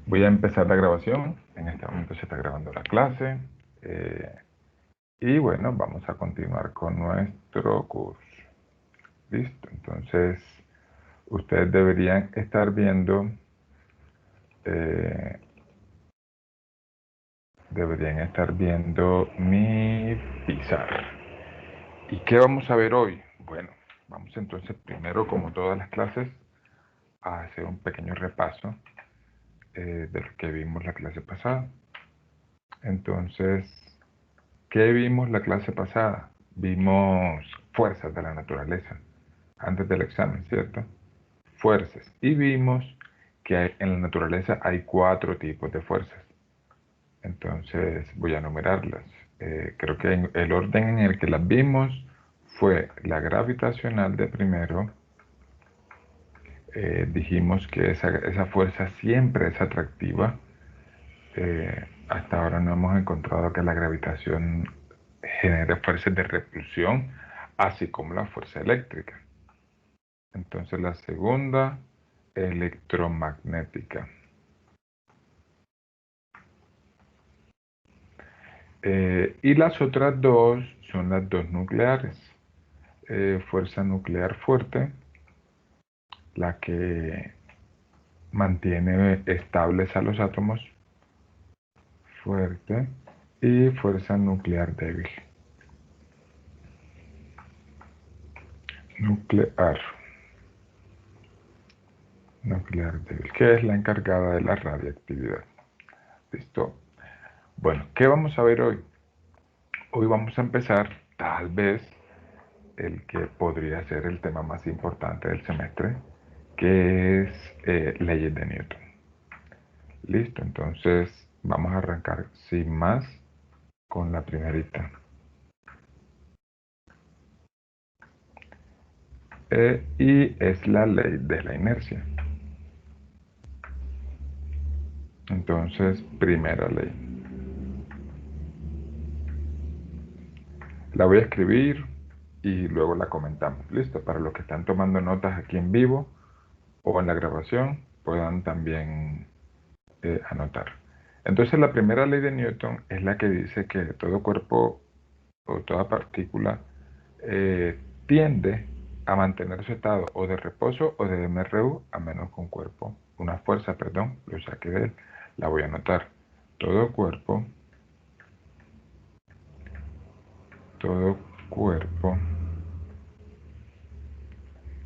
Voy a empezar la grabación. En este momento se está grabando la clase. Y bueno, vamos a continuar con nuestro curso. Listo. Entonces, ustedes deberían estar viendo mi pizarra. ¿Y qué vamos a ver hoy? Bueno, vamos entonces primero, como todas las clases, a hacer un pequeño repaso de lo que vimos la clase pasada. Entonces, ¿qué vimos la clase pasada? Vimos fuerzas de la naturaleza, antes del examen, ¿cierto? Fuerzas. Y vimos que en la naturaleza hay 4 tipos de fuerzas. Entonces voy a enumerarlas. Creo que el orden en el que las vimos fue la gravitacional de primero. Dijimos que esa fuerza siempre es atractiva. Hasta ahora no hemos encontrado que la gravitación genere fuerzas de repulsión, así como la fuerza eléctrica. Entonces la segunda, electromagnética. Y las otras dos son las dos nucleares. Fuerza nuclear fuerte, la que mantiene estables a los átomos, fuerte, y fuerza nuclear débil. Nuclear débil, que es la encargada de la radiactividad. ¿Listo? Bueno, ¿qué vamos a ver hoy? Hoy vamos a empezar, tal vez, el que podría ser el tema más importante del semestre, que es leyes de Newton. Listo, entonces vamos a arrancar sin más con la primerita. Y es la ley de la inercia. Entonces, primera ley. La voy a escribir y luego la comentamos. Listo, para los que están tomando notas aquí en vivo o en la grabación, puedan también anotar. Entonces, la primera ley de Newton es la que dice que todo cuerpo o toda partícula tiende a mantener su estado o de reposo o de MRU a menos que una fuerza, lo saque de él. La voy a anotar. Todo cuerpo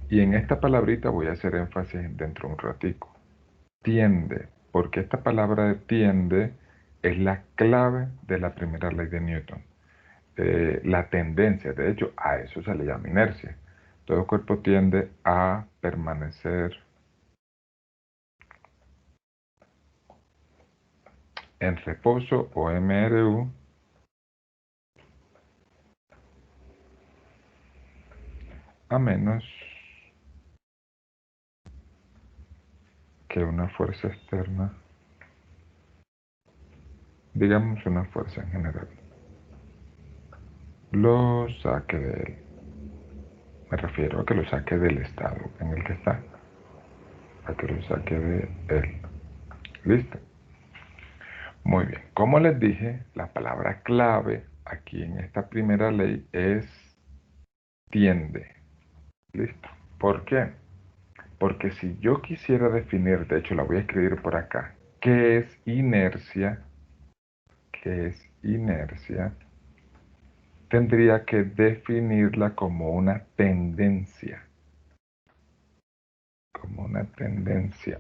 y en esta palabrita voy a hacer énfasis dentro de un ratico. Tiende, porque esta palabra de tiende es la clave de la primera ley de Newton. La tendencia, de hecho, a eso se le llama inercia. Todo cuerpo tiende a permanecer en reposo o MRU a menos que una fuerza externa, digamos una fuerza en general, lo saque de él. Me refiero a que lo saque del estado en el que está, a que lo saque de él. ¿Listo? Muy bien. Como les dije, la palabra clave aquí en esta primera ley es tiende. ¿Listo? ¿Por qué? Porque si yo quisiera definir, de hecho la voy a escribir por acá, ¿qué es inercia? ¿Qué es inercia? Tendría que definirla como una tendencia. Como una tendencia.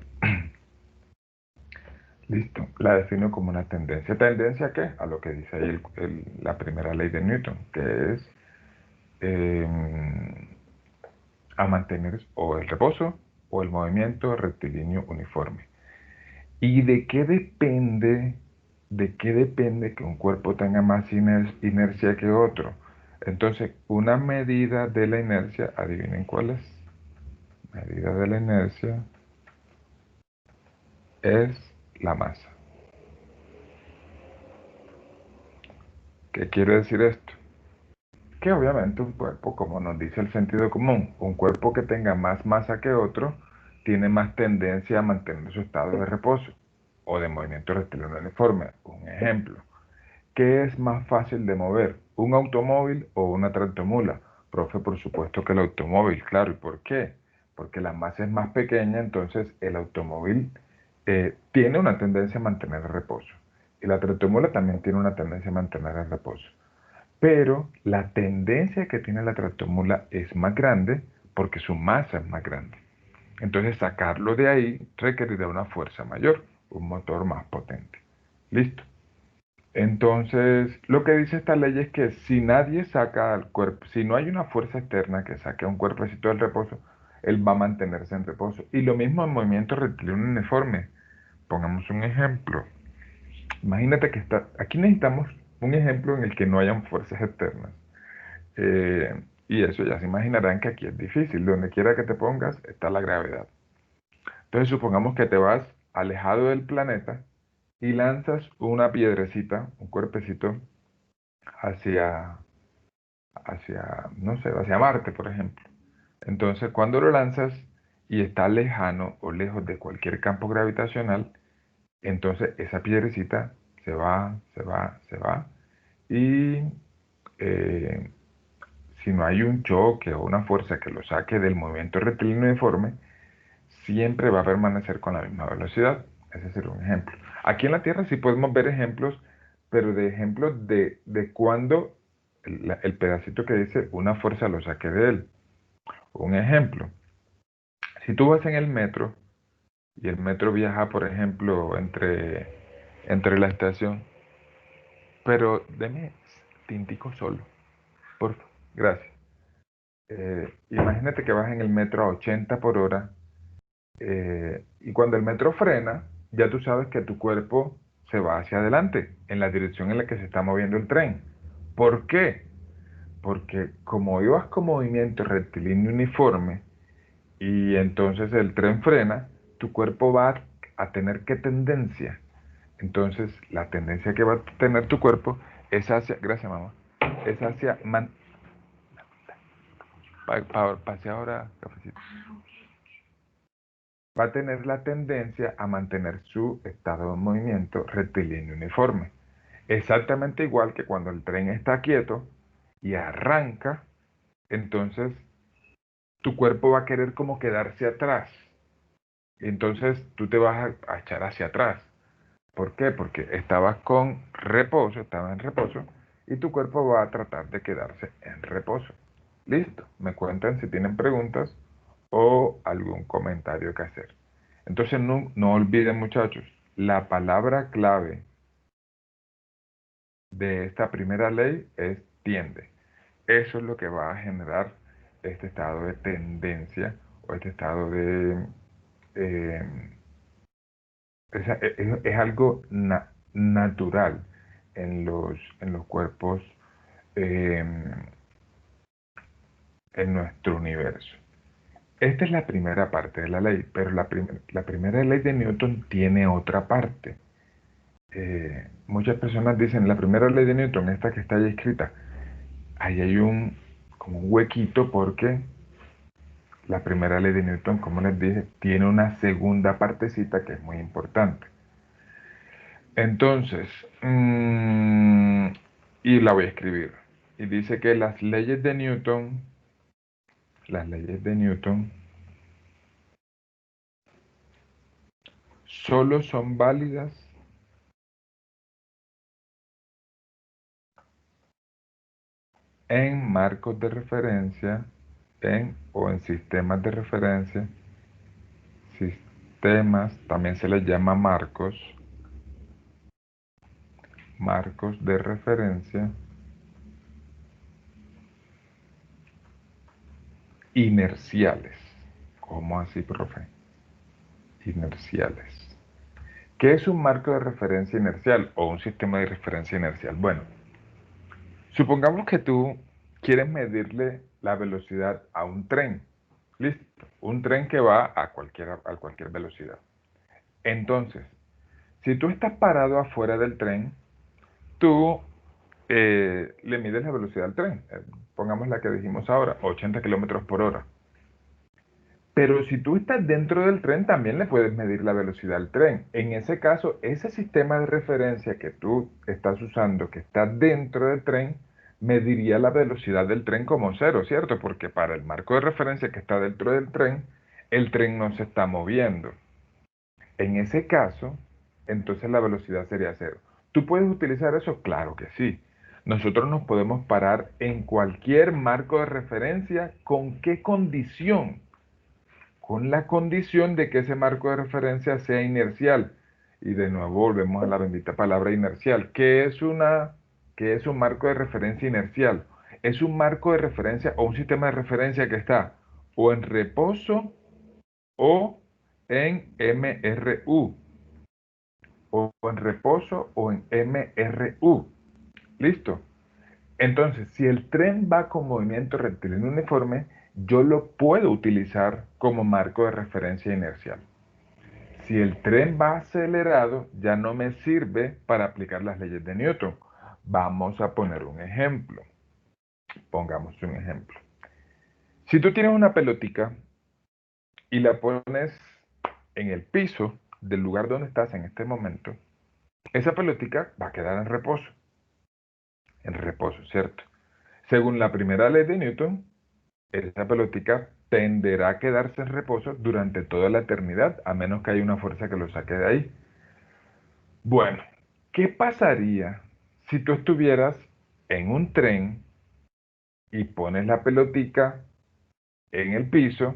Listo, la defino como una tendencia. ¿Tendencia a qué? A lo que dice ahí la primera ley de Newton, que es a mantener o el reposo o el movimiento rectilíneo uniforme. ¿Y de qué depende? ¿De qué depende que un cuerpo tenga más inercia que otro? Entonces, una medida de la inercia, adivinen cuál es. Medida de la inercia es la masa. ¿Qué quiere decir esto? Que obviamente un cuerpo, como nos dice el sentido común, un cuerpo que tenga más masa que otro, tiene más tendencia a mantener su estado de reposo o de movimiento rectilíneo uniforme. Un ejemplo. ¿Qué es más fácil de mover? ¿Un automóvil o una tractomula? Profe, por supuesto que el automóvil, claro. ¿Y por qué? Porque la masa es más pequeña, entonces el automóvil tiene una tendencia a mantener el reposo. Y la tractomula también tiene una tendencia a mantener el reposo. Pero la tendencia que tiene la tractomula es más grande porque su masa es más grande. Entonces sacarlo de ahí requerirá una fuerza mayor, un motor más potente. ¿Listo? Entonces, lo que dice esta ley es que si nadie saca al cuerpo, si no hay una fuerza externa que saque a un cuerpecito del reposo, él va a mantenerse en reposo. Y lo mismo en movimiento rectilíneo uniforme. Pongamos un ejemplo. Imagínate que aquí necesitamos un ejemplo en el que no hayan fuerzas externas. Y eso ya se imaginarán que aquí es difícil. Donde quiera que te pongas está la gravedad. Entonces supongamos que te vas alejado del planeta y lanzas una piedrecita, un cuerpecito, hacia, no sé, hacia Marte, por ejemplo. Entonces, cuando lo lanzas y está lejano o lejos de cualquier campo gravitacional, entonces esa piedrecita se va, y eh, si no hay un choque o una fuerza que lo saque del movimiento rectilíneo uniforme, siempre va a permanecer con la misma velocidad. Ese sería un ejemplo. Aquí en la Tierra sí podemos ver ejemplos, pero de ejemplos de cuando el pedacito que dice una fuerza lo saque de él. Un ejemplo, si tú vas en el metro y el metro viaja, por ejemplo, entre la estación, pero deme tintico solo, por favor, gracias. Imagínate que vas en el metro a 80 por hora. Y cuando el metro frena, ya tú sabes que tu cuerpo se va hacia adelante, en la dirección en la que se está moviendo el tren. ¿Por qué? Porque como ibas con movimiento rectilíneo uniforme y entonces el tren frena, tu cuerpo va a tener qué tendencia. Entonces, la tendencia que va a tener tu cuerpo es hacia, gracias mamá, es hacia, pase ahora, cafecito, va a tener la tendencia a mantener su estado de movimiento rectilíneo uniforme. Exactamente igual que cuando el tren está quieto y arranca, entonces tu cuerpo va a querer como quedarse atrás. Entonces tú te vas a echar hacia atrás. ¿Por qué? Porque estabas con reposo, estabas en reposo y tu cuerpo va a tratar de quedarse en reposo. Listo. Me cuentan si tienen preguntas o algún comentario que hacer. Entonces no olviden, muchachos, la palabra clave de esta primera ley es tiende. Eso es lo que va a generar este estado de tendencia o este estado de... eh, es algo natural en los cuerpos, eh, en nuestro universo. Esta es la primera parte de la ley, pero la primera ley de Newton tiene otra parte. Muchas personas dicen, la primera ley de Newton, esta que está ahí escrita, ahí hay como un huequito porque la primera ley de Newton, como les dije, tiene una segunda partecita que es muy importante. Entonces, y la voy a escribir. Y dice que las leyes de Newton, solo son válidas en marcos de referencia, o en sistemas de referencia. Sistemas, también se les llama marcos de referencia inerciales. ¿Cómo así, profe? Inerciales. ¿Qué es un marco de referencia inercial o un sistema de referencia inercial? Bueno, supongamos que tú quieres medirle la velocidad a un tren. Listo. Un tren que va a cualquier velocidad. Entonces, si tú estás parado afuera del tren, tú le mides la velocidad al tren. Pongamos la que dijimos ahora, 80 kilómetros por hora. Pero si tú estás dentro del tren, también le puedes medir la velocidad al tren. En ese caso, ese sistema de referencia que tú estás usando, que está dentro del tren, mediría la velocidad del tren como cero, ¿cierto? Porque para el marco de referencia que está dentro del tren, el tren no se está moviendo. En ese caso, entonces la velocidad sería cero. ¿Tú puedes utilizar eso? Claro que sí. Nosotros nos podemos parar en cualquier marco de referencia. ¿Con qué condición? Con la condición de que ese marco de referencia sea inercial. Y de nuevo volvemos a la bendita palabra inercial. ¿Qué es un marco de referencia inercial? Es un marco de referencia o un sistema de referencia que está o en reposo o en MRU. O en reposo o en MRU. ¿Listo? Entonces, si el tren va con movimiento rectilíneo uniforme, yo lo puedo utilizar como marco de referencia inercial. Si el tren va acelerado, ya no me sirve para aplicar las leyes de Newton. Vamos a poner un ejemplo. Pongamos un ejemplo. Si tú tienes una pelotica y la pones en el piso del lugar donde estás en este momento, esa pelotica va a quedar en reposo, ¿cierto? Según la primera ley de Newton, esa pelotica tenderá a quedarse en reposo durante toda la eternidad, a menos que haya una fuerza que lo saque de ahí. Bueno, ¿qué pasaría si tú estuvieras en un tren y pones la pelotica en el piso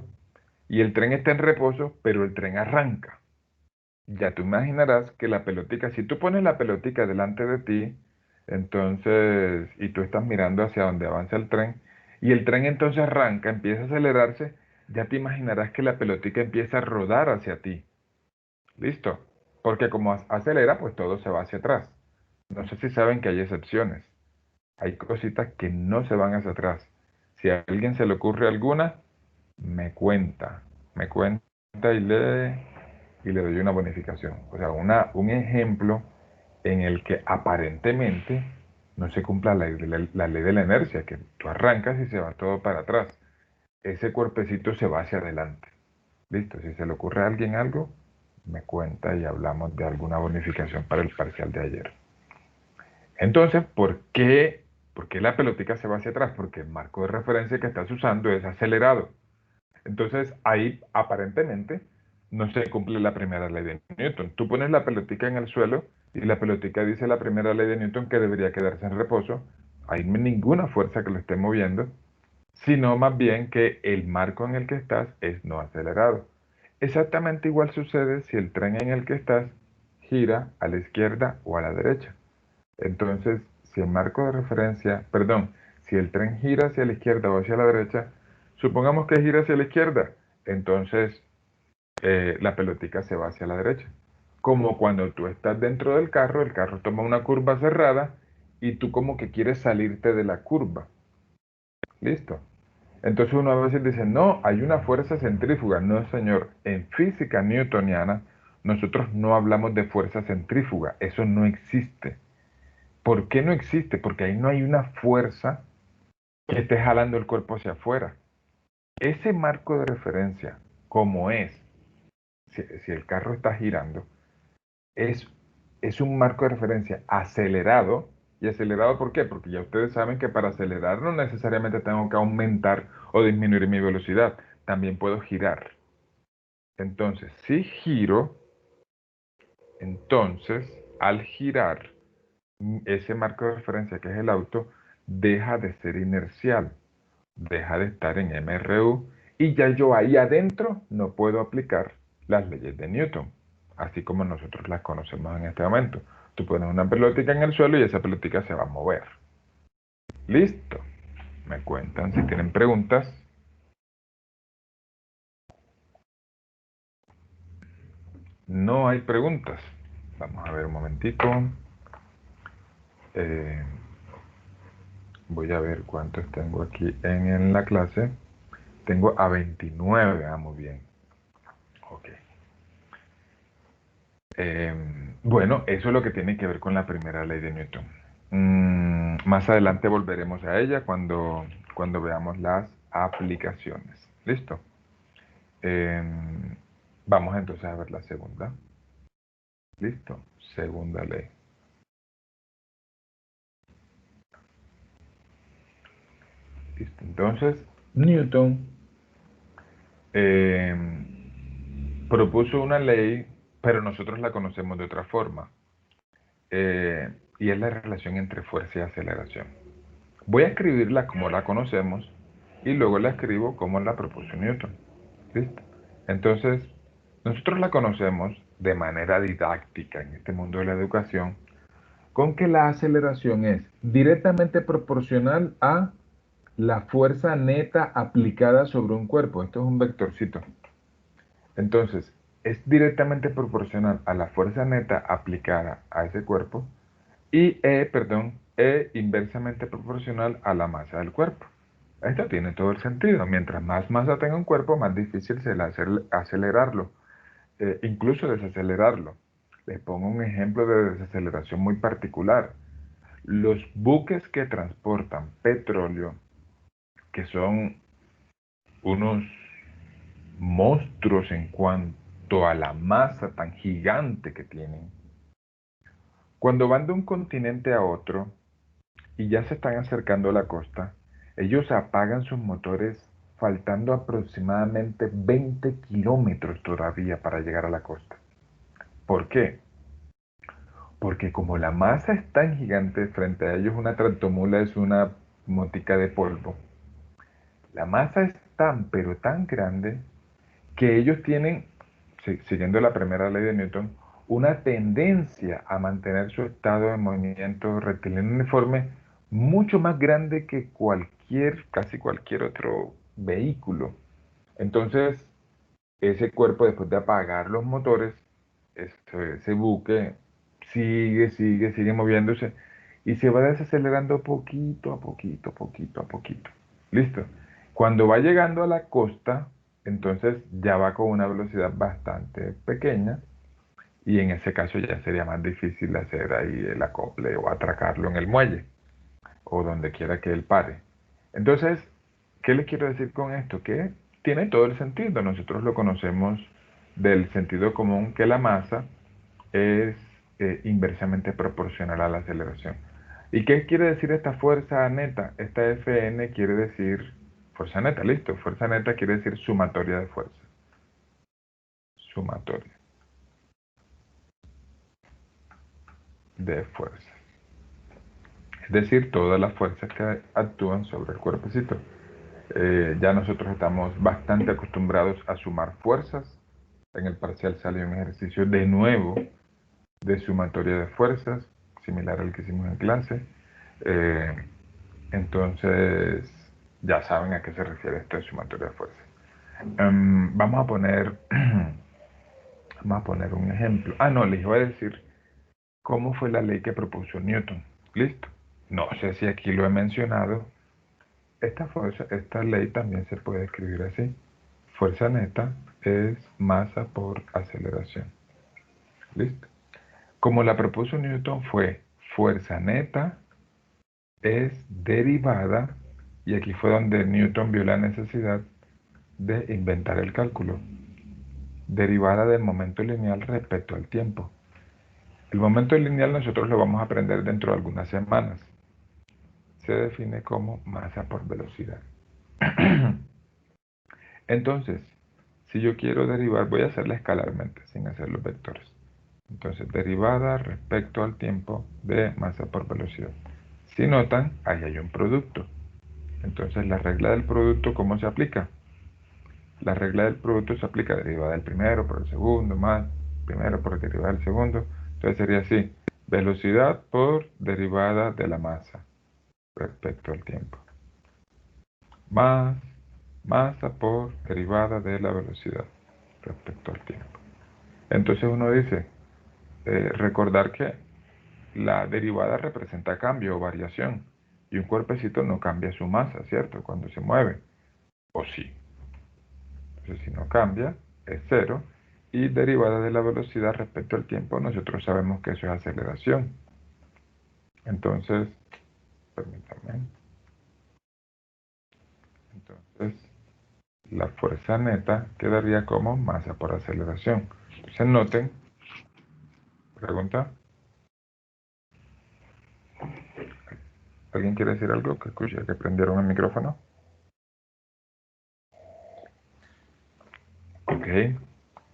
y el tren está en reposo, pero el tren arranca? Ya tú imaginarás que la pelotica, si tú pones la pelotica delante de ti, entonces, y tú estás mirando hacia donde avanza el tren, y el tren entonces arranca, empieza a acelerarse, ya te imaginarás que la pelotica empieza a rodar hacia ti. ¿Listo? Porque como acelera, pues todo se va hacia atrás. No sé si saben que hay excepciones. Hay cositas que no se van hacia atrás. Si a alguien se le ocurre alguna, me cuenta y le doy una bonificación. O sea, un ejemplo en el que aparentemente no se cumpla la ley de la inercia, que tú arrancas y se va todo para atrás. Ese cuerpecito se va hacia adelante. Listo, si se le ocurre a alguien algo, me cuenta y hablamos de alguna bonificación para el parcial de ayer. Entonces, ¿por qué la pelotica se va hacia atrás? Porque el marco de referencia que estás usando es acelerado. Entonces, ahí aparentemente no se cumple la primera ley de Newton. Tú pones la pelotica en el suelo y la pelotica dice la primera ley de Newton que debería quedarse en reposo. Hay ninguna fuerza que lo esté moviendo, sino más bien que el marco en el que estás es no acelerado. Exactamente igual sucede si el tren en el que estás gira a la izquierda o a la derecha. Entonces, si el marco de referencia, perdón, si el tren gira hacia la izquierda o hacia la derecha, supongamos que gira hacia la izquierda, entonces la pelotica se va hacia la derecha. Como cuando tú estás dentro del carro, el carro toma una curva cerrada y tú como que quieres salirte de la curva. ¿Listo? Entonces uno a veces dice, no, hay una fuerza centrífuga. No, señor, en física newtoniana nosotros no hablamos de fuerza centrífuga, eso no existe. ¿Por qué no existe? Porque ahí no hay una fuerza que esté jalando el cuerpo hacia afuera. Ese marco de referencia, como es, si el carro está girando, es, es un marco de referencia acelerado. ¿Y acelerado por qué? Porque ya ustedes saben que para acelerar no necesariamente tengo que aumentar o disminuir mi velocidad. También puedo girar. Entonces, si giro, entonces al girar, ese marco de referencia que es el auto, deja de ser inercial, deja de estar en MRU y ya yo ahí adentro no puedo aplicar las leyes de Newton, así como nosotros las conocemos en este momento. Tú pones una pelotica en el suelo y esa pelotica se va a mover. Listo. Me cuentan si tienen preguntas. No hay preguntas. Vamos a ver un momentico. Eh, Voy a ver cuántos tengo aquí en la clase. Tengo a 29. Ah, muy bien. Ok. Bueno, eso es lo que tiene que ver con la primera ley de Newton. Más adelante volveremos a ella cuando veamos las aplicaciones. ¿Listo? Vamos entonces a ver la segunda. Listo, segunda ley. Listo, entonces Newton propuso una ley, pero nosotros la conocemos de otra forma, y es la relación entre fuerza y aceleración. Voy a escribirla como la conocemos y luego la escribo como la propuso Newton. ¿Listo? Entonces, nosotros la conocemos de manera didáctica en este mundo de la educación, con que la aceleración es directamente proporcional a la fuerza neta aplicada sobre un cuerpo. Esto es un vectorcito. Entonces, es directamente proporcional a la fuerza neta aplicada a ese cuerpo y inversamente proporcional a la masa del cuerpo. Esto tiene todo el sentido. Mientras más masa tenga un cuerpo, más difícil será acelerarlo, incluso desacelerarlo. Les pongo un ejemplo de desaceleración muy particular. Los buques que transportan petróleo, que son unos monstruos en cuanto a la masa tan gigante que tienen, cuando van de un continente a otro y ya se están acercando a la costa, ellos apagan sus motores faltando aproximadamente 20 kilómetros todavía para llegar a la costa. ¿Por qué? Porque como la masa es tan gigante, frente a ellos una tractomula es una motica de polvo. La masa es tan, pero tan grande que ellos tienen, siguiendo la primera ley de Newton, una tendencia a mantener su estado de movimiento rectilíneo uniforme mucho más grande que casi cualquier otro vehículo. Entonces, ese cuerpo, después de apagar los motores, ese buque sigue moviéndose y se va desacelerando poquito a poquito, poquito a poquito. ¿Listo? Cuando va llegando a la costa, entonces ya va con una velocidad bastante pequeña y en ese caso ya sería más difícil hacer ahí el acople o atracarlo en el muelle o donde quiera que él pare. Entonces, ¿qué les quiero decir con esto? Que tiene todo el sentido. Nosotros lo conocemos del sentido común que la masa es inversamente proporcional a la aceleración. ¿Y qué quiere decir esta fuerza neta? Esta Fn quiere decir fuerza neta, listo. Fuerza neta quiere decir sumatoria de fuerzas. Sumatoria de fuerzas. Es decir, todas las fuerzas que actúan sobre el cuerpecito. Ya nosotros estamos bastante acostumbrados a sumar fuerzas. En el parcial sale un ejercicio de nuevo de sumatoria de fuerzas, similar al que hicimos en clase. Entonces, ya saben a qué se refiere esto de sumatoria de fuerzas. Vamos a poner, vamos a poner un ejemplo. No, les iba a decir cómo fue la ley que propuso Newton. Listo. No sé si aquí lo he mencionado. Esta ley también se puede escribir así. Fuerza neta es masa por aceleración. ¿Listo? Como la propuso Newton fue fuerza neta es derivada, y aquí fue donde Newton vio la necesidad de inventar el cálculo, derivada del momento lineal respecto al tiempo. El momento lineal nosotros lo vamos a aprender dentro de algunas semanas. Se define como masa por velocidad. Entonces, si yo quiero derivar, voy a hacerla escalarmente, sin hacer los vectores. Entonces, derivada respecto al tiempo de masa por velocidad. Si notan, ahí hay un producto. Entonces, la regla del producto, ¿cómo se aplica? La regla del producto se aplica derivada del primero por el segundo, más primero por derivada del segundo. Entonces sería así, velocidad por derivada de la masa respecto al tiempo. Más masa por derivada de la velocidad respecto al tiempo. Entonces uno dice, recordar que la derivada representa cambio o variación. Y un cuerpecito no cambia su masa, ¿cierto? Cuando se mueve. ¿O sí? Entonces, si no cambia, es cero. Y derivada de la velocidad respecto al tiempo, nosotros sabemos que eso es aceleración. Entonces, permítanme. Entonces, la fuerza neta quedaría como masa por aceleración. Entonces noten, pregunta. ¿Alguien quiere decir algo? Que escuche, que prendieron el micrófono. Ok,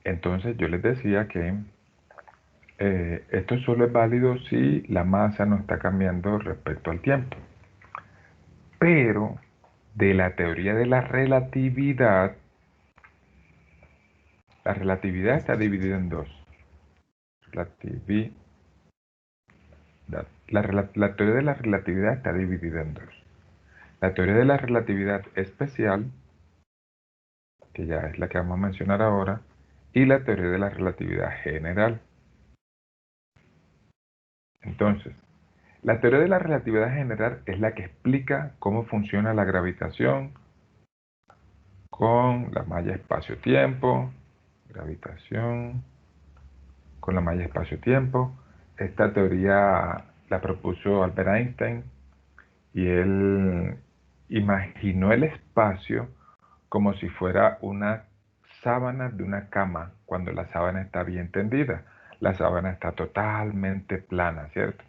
entonces yo les decía que esto solo es válido si la masa no está cambiando respecto al tiempo. Pero de la teoría de la relatividad está dividida en dos. La teoría de la relatividad está dividida en dos. La teoría de la relatividad especial, que ya es la que vamos a mencionar ahora, y la teoría de la relatividad general. Entonces, la teoría de la relatividad general es la que explica cómo funciona la gravitación con la malla espacio-tiempo, gravitación con la malla espacio-tiempo. Esta teoría la propuso Albert Einstein y él imaginó el espacio como si fuera una sábana de una cama cuando la sábana está bien tendida. La sábana está totalmente plana, ¿cierto?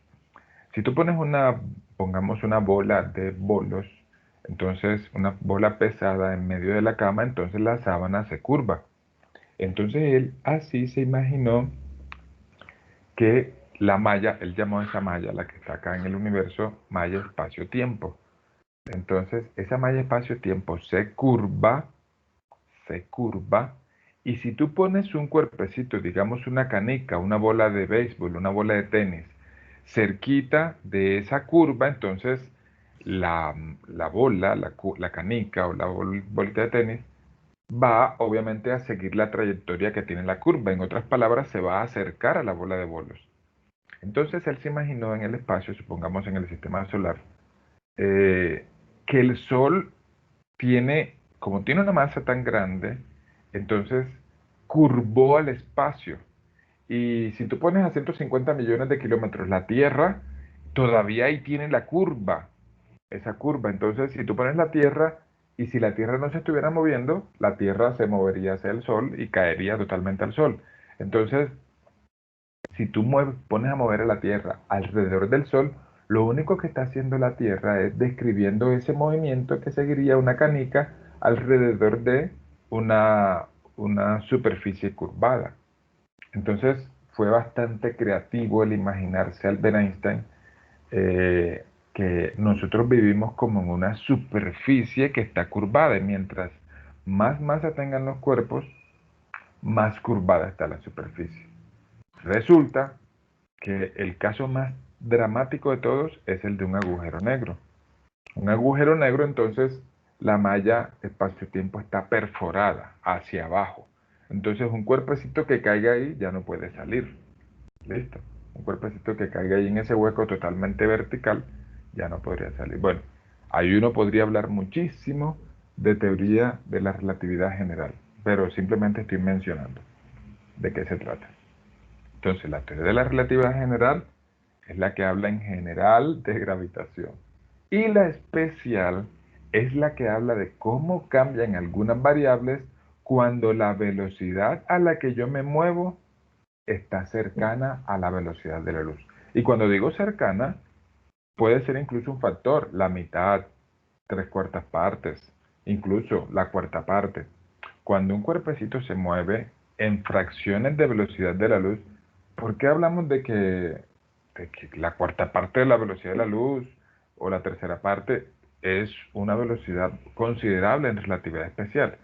Si tú pones pongamos una bola de bolos, entonces una bola pesada en medio de la cama, entonces la sábana se curva. Entonces él así se imaginó que la malla, él llamó a esa malla, la que está acá en el universo, malla espacio-tiempo. Entonces esa malla espacio-tiempo se curva, y si tú pones un cuerpecito, digamos una canica, una bola de béisbol, una bola de tenis, cerquita de esa curva, entonces la bola, la canica o la bolita de tenis, va obviamente a seguir la trayectoria que tiene la curva. En otras palabras, se va a acercar a la bola de bolos. Entonces él se imaginó en el espacio, supongamos en el sistema solar, que el Sol como tiene una masa tan grande, entonces curvó al espacio. Y si tú pones a 150 millones de kilómetros la Tierra, todavía ahí tiene la curva, esa curva. Entonces, si tú pones la Tierra y si la Tierra no se estuviera moviendo, la Tierra se movería hacia el Sol y caería totalmente al Sol. Entonces, si tú pones a mover a la Tierra alrededor del Sol, lo único que está haciendo la Tierra es describiendo ese movimiento que seguiría una canica alrededor de una, una superficie curvada. Entonces fue bastante creativo el imaginarse Albert Einstein que nosotros vivimos como en una superficie que está curvada y mientras más masa tengan los cuerpos, más curvada está la superficie. Resulta que el caso más dramático de todos es el de un agujero negro. Un agujero negro, entonces, la malla espacio-tiempo está perforada hacia abajo. Entonces, un cuerpecito que caiga ahí ya no puede salir. ¿Listo? Un cuerpecito que caiga ahí en ese hueco totalmente vertical ya no podría salir. Bueno, ahí uno podría hablar muchísimo de teoría de la relatividad general, pero simplemente estoy mencionando de qué se trata. Entonces, la teoría de la relatividad general es la que habla en general de gravitación. Y la especial es la que habla de cómo cambian algunas variables cuando la velocidad a la que yo me muevo está cercana a la velocidad de la luz. Y cuando digo cercana, puede ser incluso un factor, la mitad, 3/4 partes, incluso la cuarta parte. Cuando un cuerpecito se mueve en fracciones de velocidad de la luz, ¿por qué hablamos de que la cuarta parte de la velocidad de la luz o la tercera parte es una velocidad considerable en relatividad especial?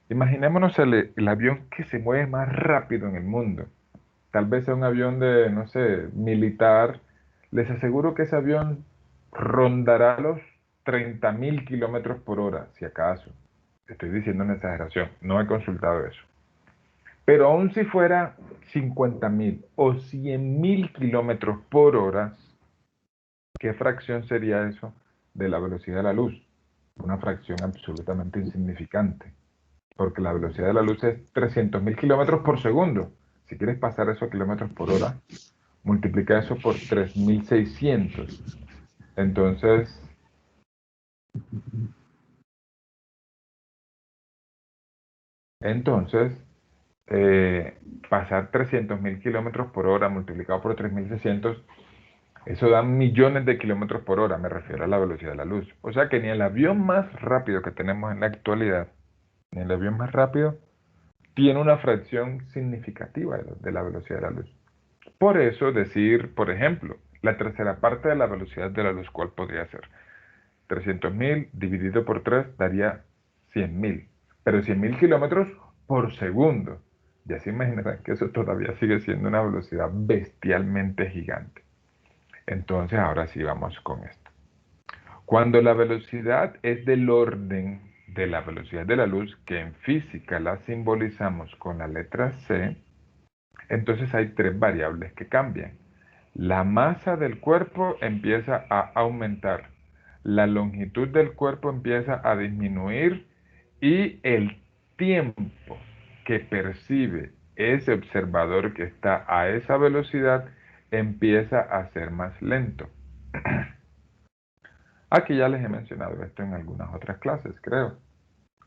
Imaginémonos el avión que se mueve más rápido en el mundo. Tal vez sea un avión de, no sé, militar. Les aseguro que ese avión rondará los 30.000 kilómetros por hora, si acaso. Estoy diciendo una exageración, no he consultado eso. Pero aun si fuera 50.000 o 100.000 kilómetros por hora, ¿qué fracción sería eso de la velocidad de la luz? Una fracción absolutamente insignificante, porque la velocidad de la luz es 300.000 kilómetros por segundo. Si quieres pasar eso a kilómetros por hora, multiplica eso por 3.600. Entonces, Entonces, pasar 300.000 kilómetros por hora multiplicado por 3.600, eso da millones de kilómetros por hora, me refiero a la velocidad de la luz. O sea que ni el avión más rápido que tenemos en la actualidad, ni el avión más rápido, tiene una fracción significativa de la velocidad de la luz. Por eso decir, por ejemplo, la tercera parte de la velocidad de la luz, ¿cuál podría ser? 300.000 dividido por 3 daría 100.000, pero 100.000 kilómetros por segundo. Ya se imaginarán que eso todavía sigue siendo una velocidad bestialmente gigante. Entonces, ahora sí vamos con esto. Cuando la velocidad es del orden de la velocidad de la luz, que en física la simbolizamos con la letra C, entonces hay tres variables que cambian. La masa del cuerpo empieza a aumentar, la longitud del cuerpo empieza a disminuir y el tiempo que percibe ese observador que está a esa velocidad empieza a ser más lento. Aquí ya les he mencionado esto en algunas otras clases, creo.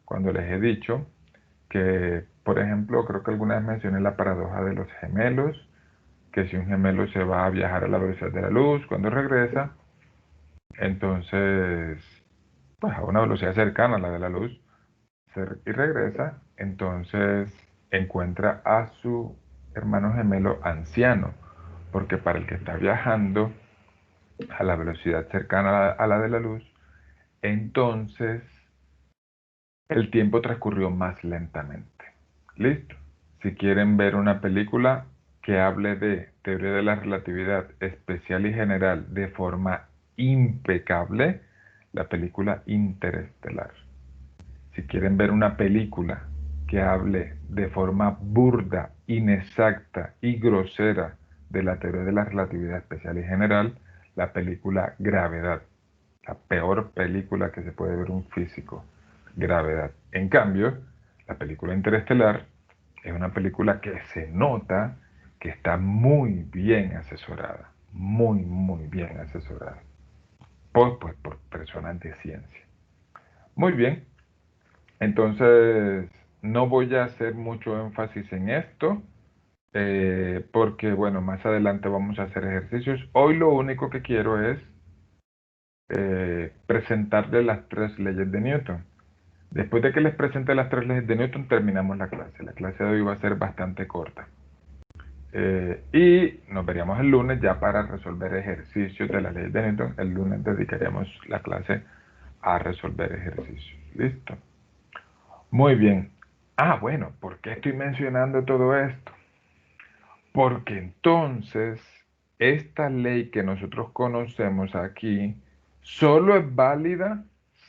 Cuando les he dicho que, por ejemplo, creo que alguna vez mencioné la paradoja de los gemelos, que si un gemelo se va a viajar a la velocidad de la luz, cuando regresa, entonces, pues a una velocidad cercana a la de la luz, y regresa, entonces encuentra a su hermano gemelo anciano, porque para el que está viajando a la velocidad cercana a la de la luz, entonces el tiempo transcurrió más lentamente. ¿Listo? Si quieren ver una película que hable de teoría de la relatividad especial y general de forma impecable, la película Interestelar. Si quieren ver una película que hable de forma burda, inexacta y grosera de la teoría de la relatividad especial y general, la película Gravedad. La peor película que se puede ver un físico. Gravedad. En cambio, la película Interestelar es una película que se nota que está muy bien asesorada. Muy, muy bien asesorada. Por personas de ciencia. Muy bien. Entonces, no voy a hacer mucho énfasis en esto, porque, bueno, más adelante vamos a hacer ejercicios. Hoy lo único que quiero es presentarles las tres leyes de Newton. Después de que les presente las tres leyes de Newton, terminamos la clase. La clase de hoy va a ser bastante corta. Y nos veríamos el lunes ya para resolver ejercicios de las leyes de Newton. El lunes dedicaríamos la clase a resolver ejercicios. ¿Listo? Muy bien. Ah, bueno, ¿por qué estoy mencionando todo esto? Porque entonces esta ley que nosotros conocemos aquí solo es válida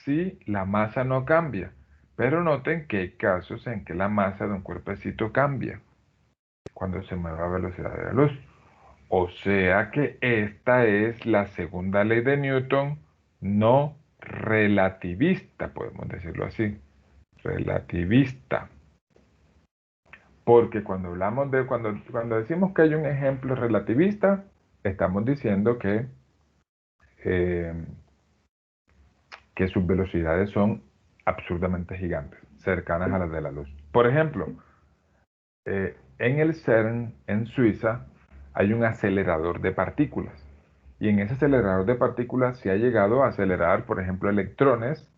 si la masa no cambia. Pero noten que hay casos en que la masa de un cuerpecito cambia cuando se mueve a velocidad de la luz. O sea que esta es la segunda ley de Newton no relativista, podemos decirlo así. Relativista. Porque cuando hablamos de, cuando decimos que hay un ejemplo relativista, estamos diciendo eh, que sus velocidades son absurdamente gigantes, cercanas a las de la luz. Por ejemplo, en el CERN, en Suiza, hay un acelerador de partículas. Y en ese acelerador de partículas se ha llegado a acelerar, por ejemplo, electrones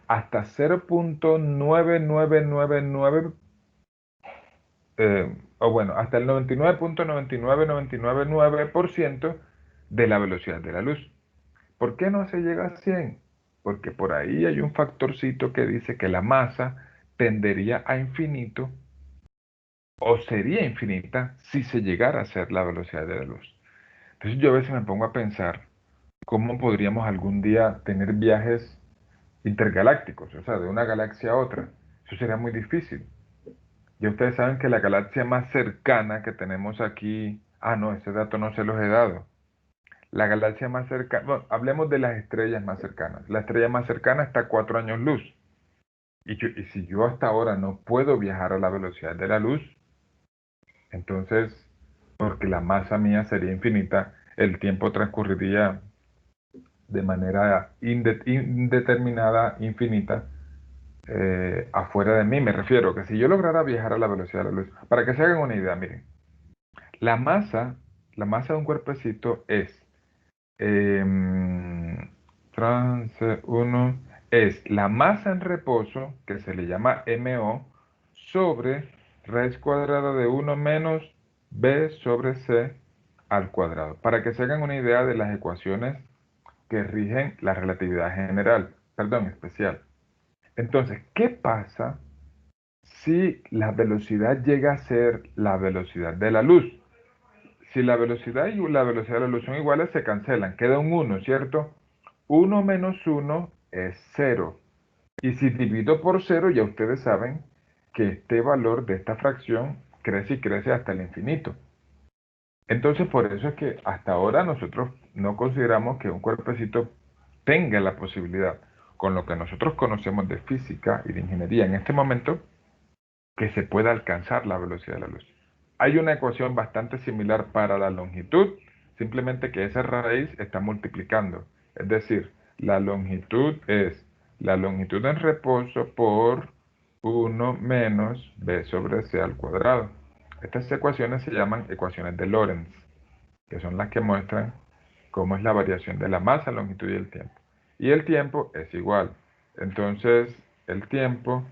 hasta 0.9999 o bueno, hasta el 99.99999% de la velocidad de la luz. ¿Por qué no se llega a 100? Porque por ahí hay un factorcito que dice que la masa tendería a infinito o sería infinita si se llegara a ser la velocidad de la luz. Entonces yo a veces me pongo a pensar cómo podríamos algún día tener viajes intergalácticos, o sea, de una galaxia a otra. Eso sería muy difícil. Ya ustedes saben que la galaxia más cercana que tenemos aquí, no, ese dato no se los he dado. La galaxia más cercana, bueno, hablemos de las estrellas más cercanas. La estrella más cercana está a 4 años luz. Y si yo hasta ahora no puedo viajar a la velocidad de la luz, entonces, porque la masa mía sería infinita, el tiempo transcurriría de manera indeterminada, infinita, afuera de mí. Me refiero que si yo lograra viajar a la velocidad de la luz, para que se hagan una idea, miren, la masa, la masa de un cuerpecito es em, trance 1 es la masa en reposo, que se le llama MO, sobre raíz cuadrada de 1 menos B sobre C al cuadrado. Para que se hagan una idea de las ecuaciones que rigen la relatividad general, perdón, especial. Entonces, ¿qué pasa si la velocidad llega a ser la velocidad de la luz? Si la velocidad y la velocidad de la luz son iguales, se cancelan. Queda un 1, ¿cierto? 1 menos 1 es 0. Y si divido por 0, ya ustedes saben que este valor de esta fracción crece y crece hasta el infinito. Entonces, por eso es que hasta ahora nosotros no consideramos que un cuerpecito tenga la posibilidad, con lo que nosotros conocemos de física y de ingeniería en este momento, que se pueda alcanzar la velocidad de la luz. Hay una ecuación bastante similar para la longitud, simplemente que esa raíz está multiplicando. Es decir, la longitud es la longitud en reposo por 1 menos b sobre c al cuadrado. Estas ecuaciones se llaman ecuaciones de Lorentz, que son las que muestran cómo es la variación de la masa, longitud y el tiempo. Y el tiempo es igual. Entonces, el tiempo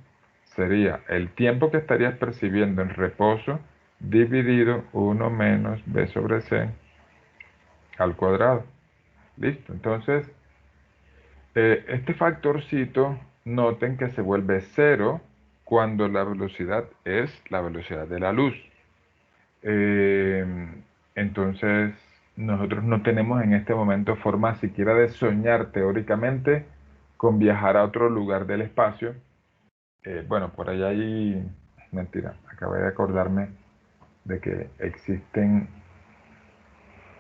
sería el tiempo que estarías percibiendo en reposo dividido 1 menos b sobre c al cuadrado. Listo. Entonces, este factorcito, noten que se vuelve cero cuando la velocidad es la velocidad de la luz. Eh, entonces, nosotros no tenemos en este momento forma siquiera de soñar teóricamente con viajar a otro lugar del espacio. Bueno, por ahí hay, mentira, acabé de acordarme de que existen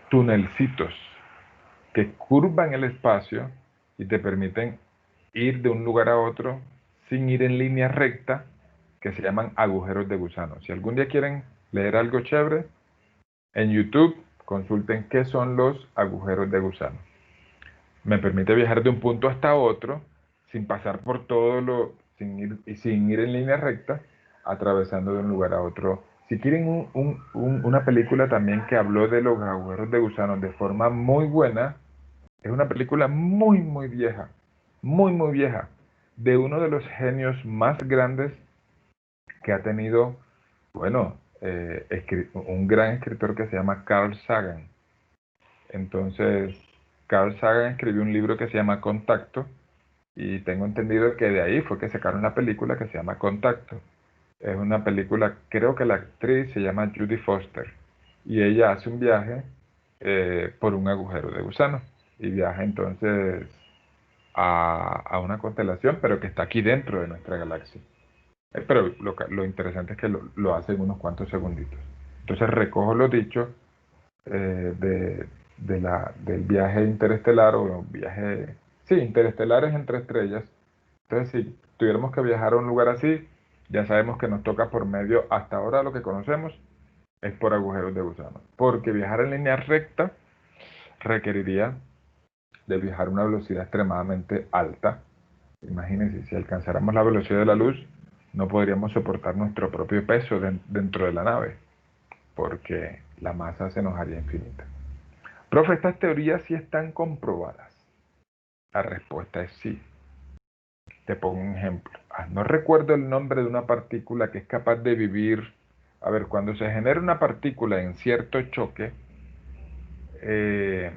tunelcitos que curvan el espacio y te permiten ir de un lugar a otro sin ir en línea recta, que se llaman agujeros de gusano. Si algún día quieren leer algo chévere, en YouTube consulten qué son los agujeros de gusano. Me permite viajar de un punto hasta otro sin pasar por todo sin ir en línea recta, atravesando de un lugar a otro. Si quieren una película también que habló de los agujeros de gusano de forma muy buena, es una película muy vieja, de uno de los genios más grandes que ha tenido, bueno, un gran escritor que se llama Carl Sagan. Entonces, Carl Sagan escribió un libro que se llama Contacto y tengo entendido que de ahí fue que sacaron la película que se llama Contacto. Es una película, creo que la actriz se llama Judy Foster y ella hace un viaje por un agujero de gusano y viaja entonces a una constelación, pero que está aquí dentro de nuestra galaxia. Pero lo interesante es que lo hace en unos cuantos segunditos. Entonces recojo los dichos del viaje interestelar o viaje, sí, interestelares entre estrellas. Entonces, si tuviéramos que viajar a un lugar así, ya sabemos que nos toca por medio, hasta ahora lo que conocemos es por agujeros de gusano. Porque viajar en línea recta requeriría de viajar a una velocidad extremadamente alta. Imagínense, si alcanzáramos la velocidad de la luz, no podríamos soportar nuestro propio peso dentro de la nave, porque la masa se nos haría infinita. Profe, estas teorías sí están comprobadas. La respuesta es sí. Te pongo un ejemplo. No recuerdo el nombre de una partícula que es capaz de vivir. A ver, cuando se genera una partícula en cierto choque, eh,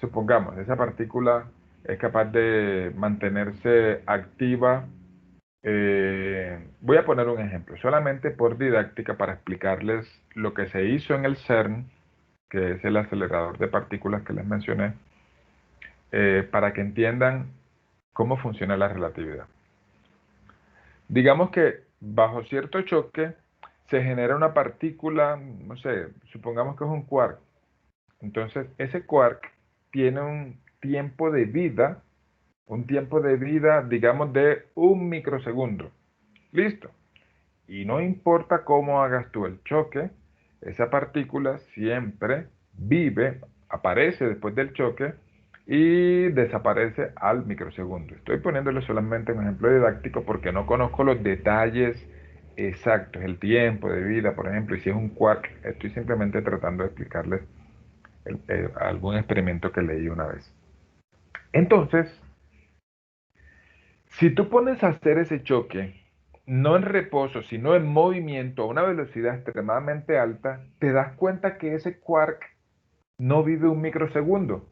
supongamos, esa partícula es capaz de mantenerse activa. Voy a poner un ejemplo, solamente por didáctica para explicarles lo que se hizo en el CERN, que es el acelerador de partículas que les mencioné, para que entiendan cómo funciona la relatividad. Digamos que bajo cierto choque se genera una partícula, no sé, supongamos que es un quark. Entonces, ese quark tiene un tiempo de vida, digamos, de 1 microsegundo. Listo. Y no importa cómo hagas tú el choque, esa partícula siempre vive, aparece después del choque y desaparece al microsegundo. Estoy poniéndole solamente un ejemplo didáctico porque no conozco los detalles exactos, el tiempo de vida, por ejemplo, y si es un quark, estoy simplemente tratando de explicarles algún experimento que leí una vez. Entonces, si tú pones a hacer ese choque, no en reposo, sino en movimiento a una velocidad extremadamente alta, te das cuenta que ese quark no vive un microsegundo,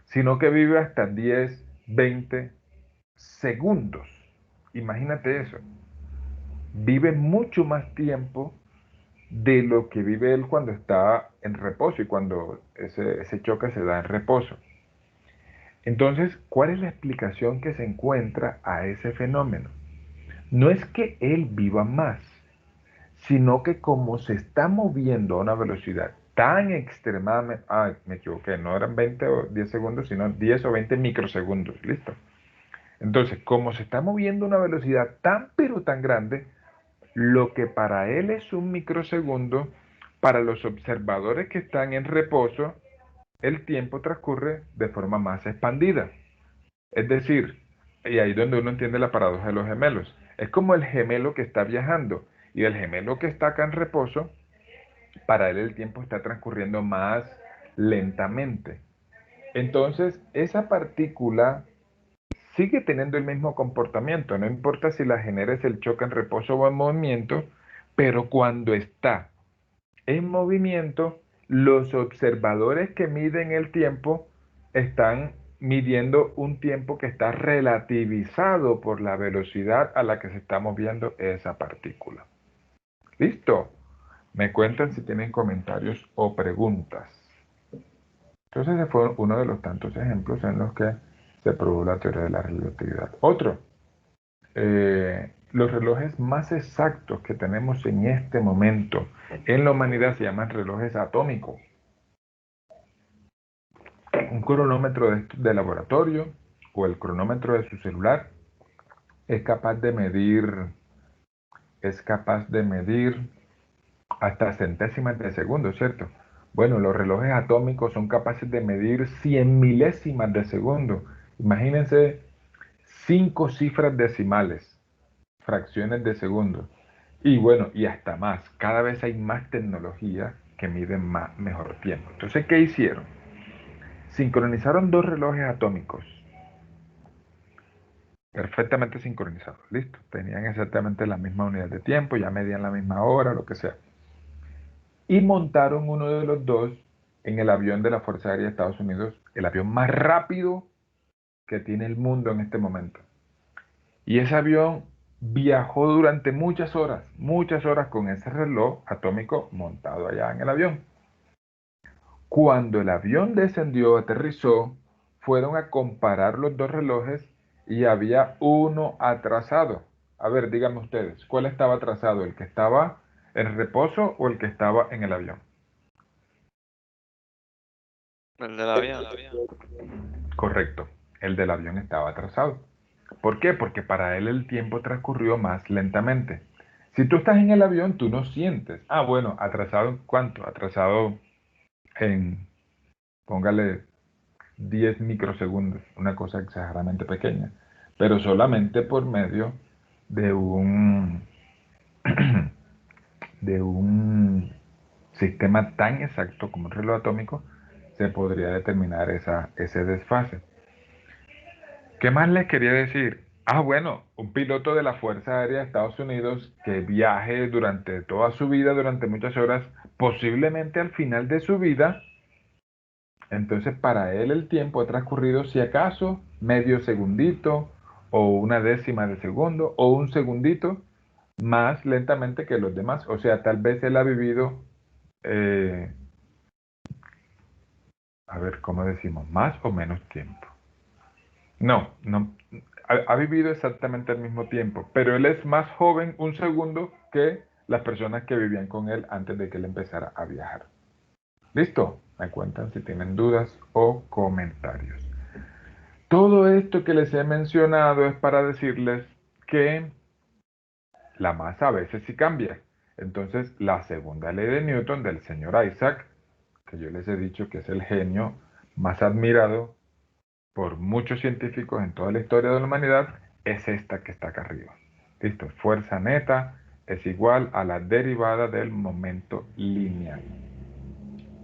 sino que vive hasta 10, 20 segundos. Imagínate eso. Vive mucho más tiempo de lo que vive él cuando está en reposo y cuando ese choque se da en reposo. Entonces, ¿cuál es la explicación que se encuentra a ese fenómeno? No es que él viva más, sino que como se está moviendo a una velocidad tan extremadamente, me equivoqué, no eran 20 o 10 segundos, sino 10 o 20 microsegundos, listo. Entonces, como se está moviendo a una velocidad tan pero tan grande, lo que para él es un microsegundo, para los observadores que están en reposo, el tiempo transcurre de forma más expandida. Es decir, y ahí es donde uno entiende la paradoja de los gemelos. Es como el gemelo que está viajando y el gemelo que está acá en reposo, para él el tiempo está transcurriendo más lentamente. Entonces, esa partícula sigue teniendo el mismo comportamiento, no importa si la generes el choque en reposo o en movimiento, pero cuando está en movimiento, los observadores que miden el tiempo están midiendo un tiempo que está relativizado por la velocidad a la que se está moviendo esa partícula. ¿Listo? Me cuentan si tienen comentarios o preguntas. Entonces ese fue uno de los tantos ejemplos en los que se probó la teoría de la relatividad. Otro, los relojes más exactos que tenemos en este momento en la humanidad se llaman relojes atómicos. Un cronómetro de laboratorio o el cronómetro de su celular es capaz de medir hasta centésimas de segundo, ¿cierto? Bueno, los relojes atómicos son capaces de medir 100 milésimas de segundo. Imagínense 5 cifras decimales, fracciones de segundo. Y bueno, y hasta más. Cada vez hay más tecnología que miden mejor tiempo. Entonces, ¿qué hicieron? Sincronizaron dos relojes atómicos perfectamente sincronizados, listo. Tenían exactamente la misma unidad de tiempo, ya medían la misma hora, lo que sea. Y montaron uno de los dos en el avión de la Fuerza Aérea de Estados Unidos, el avión más rápido que tiene el mundo en este momento. Y ese avión viajó durante muchas horas con ese reloj atómico montado allá en el avión. Cuando el avión descendió, aterrizó, fueron a comparar los dos relojes y había uno atrasado. A ver, díganme ustedes, ¿cuál estaba atrasado? ¿El que estaba en reposo o el que estaba en el avión? El del avión. Correcto, el del avión estaba atrasado. ¿Por qué? Porque para él el tiempo transcurrió más lentamente. Si tú estás en el avión, tú no sientes. Ah, bueno, atrasado en cuánto? Atrasado en, póngale 10 microsegundos, una cosa exageradamente pequeña, pero solamente por medio de de un sistema tan exacto como un reloj atómico se podría determinar ese desfase. ¿Qué más les quería decir? Ah, bueno, un piloto de la Fuerza Aérea de Estados Unidos que viaje durante toda su vida, durante muchas horas, posiblemente al final de su vida, entonces para él el tiempo ha transcurrido si acaso medio segundito o una décima de segundo o un segundito más lentamente que los demás. O sea, tal vez él ha vivido, eh, a ver, ¿cómo decimos? Más o menos tiempo. No, no, ha vivido exactamente el mismo tiempo, pero él es más joven un segundo que las personas que vivían con él antes de que él empezara a viajar. ¿Listo? Me cuentan si tienen dudas o comentarios. Todo esto que les he mencionado es para decirles que la masa a veces sí cambia. Entonces, la segunda ley de Newton del señor Isaac, que yo les he dicho que es el genio más admirado por muchos científicos en toda la historia de la humanidad es esta que está acá arriba. ¿Listo? Fuerza neta es igual a la derivada del momento lineal.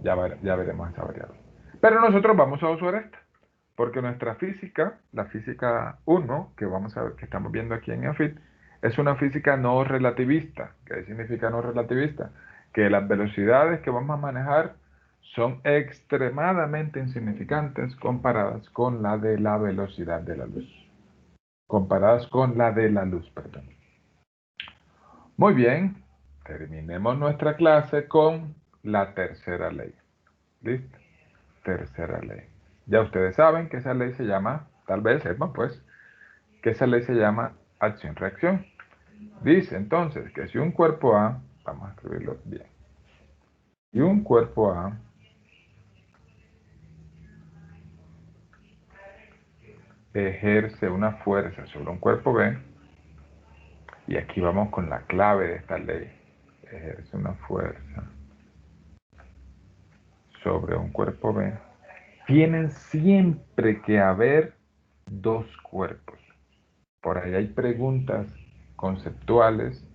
Ya veremos esa variable. Pero nosotros vamos a usar esta, porque nuestra física, la física 1, que vamos a ver, que estamos viendo aquí en EAFIT, es una física no relativista. ¿Qué significa no relativista? Que las velocidades que vamos a manejar son extremadamente insignificantes comparadas con la de la velocidad de la luz. Comparadas con la de la luz, perdón. Muy bien, terminemos nuestra clase con la tercera ley. ¿Listo? Tercera ley. Ya ustedes saben que esa ley se llama, tal vez sepan pues, que esa ley se llama acción-reacción. Dice entonces que si un cuerpo A, vamos a escribirlo bien, y un cuerpo A ejerce una fuerza sobre un cuerpo B, y aquí vamos con la clave de esta ley, ejerce una fuerza sobre un cuerpo B, tienen siempre que haber dos cuerpos. Por ahí hay preguntas conceptuales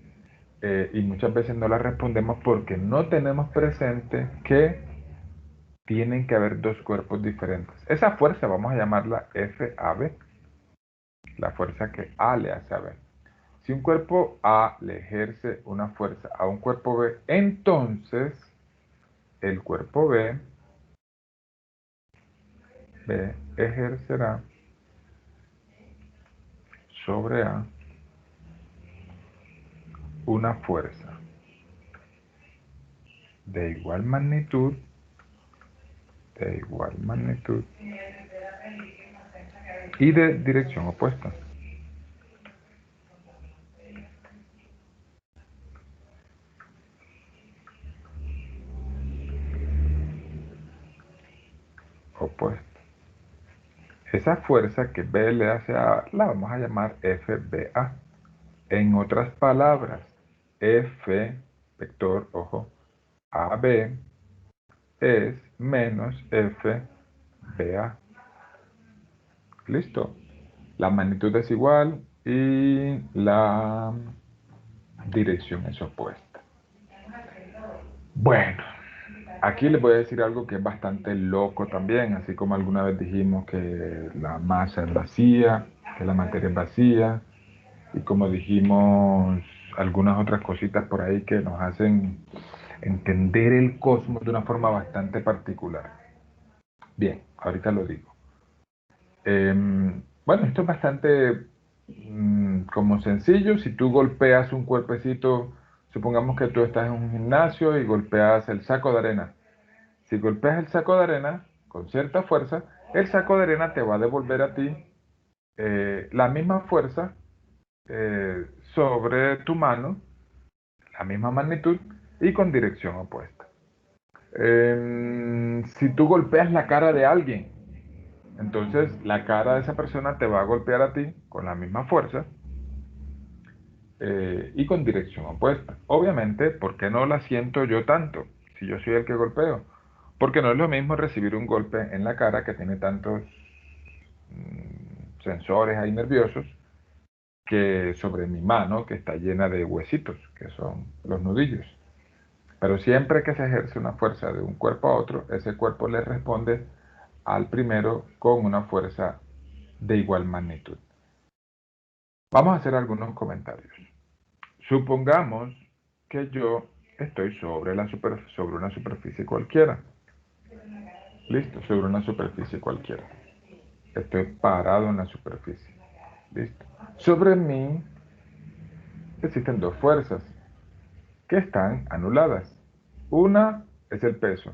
y muchas veces no las respondemos porque no tenemos presente que tienen que haber dos cuerpos diferentes. Esa fuerza vamos a llamarla FAB, la fuerza que A le hace a B. Si un cuerpo A le ejerce una fuerza a un cuerpo B, entonces el cuerpo B ejercerá sobre A una fuerza de igual magnitud y de dirección opuesta. Opuesta. Esa fuerza que B le hace a A la vamos a llamar FBA. En otras palabras, F, vector, ojo, AB es menos FBA. Listo. La magnitud es igual y la dirección es opuesta. Bueno, aquí les voy a decir algo que es bastante loco también, así como alguna vez dijimos que la masa es vacía, que la materia es vacía, y como dijimos algunas otras cositas por ahí que nos hacen entender el cosmos de una forma bastante particular. Bien, ahorita lo digo. Bueno, esto es bastante como sencillo. Si tú golpeas un cuerpecito, supongamos que tú estás en un gimnasio y golpeas el saco de arena. Si golpeas el saco de arena con cierta fuerza, el saco de arena te va a devolver a ti la misma fuerza sobre tu mano, la misma magnitud y con dirección opuesta. Si tú golpeas la cara de alguien, entonces la cara de esa persona te va a golpear a ti con la misma fuerza y con dirección opuesta. Obviamente, ¿por qué no la siento yo tanto si yo soy el que golpeo? Porque no es lo mismo recibir un golpe en la cara que tiene tantos sensores ahí nerviosos que sobre mi mano que está llena de huesitos, que son los nudillos. Pero siempre que se ejerce una fuerza de un cuerpo a otro, ese cuerpo le responde al primero con una fuerza de igual magnitud. Vamos a hacer algunos comentarios. Supongamos que yo estoy sobre una superficie cualquiera. Listo, sobre una superficie cualquiera. Estoy parado en la superficie. Listo. Sobre mí existen dos fuerzas que están anuladas. Una es el peso.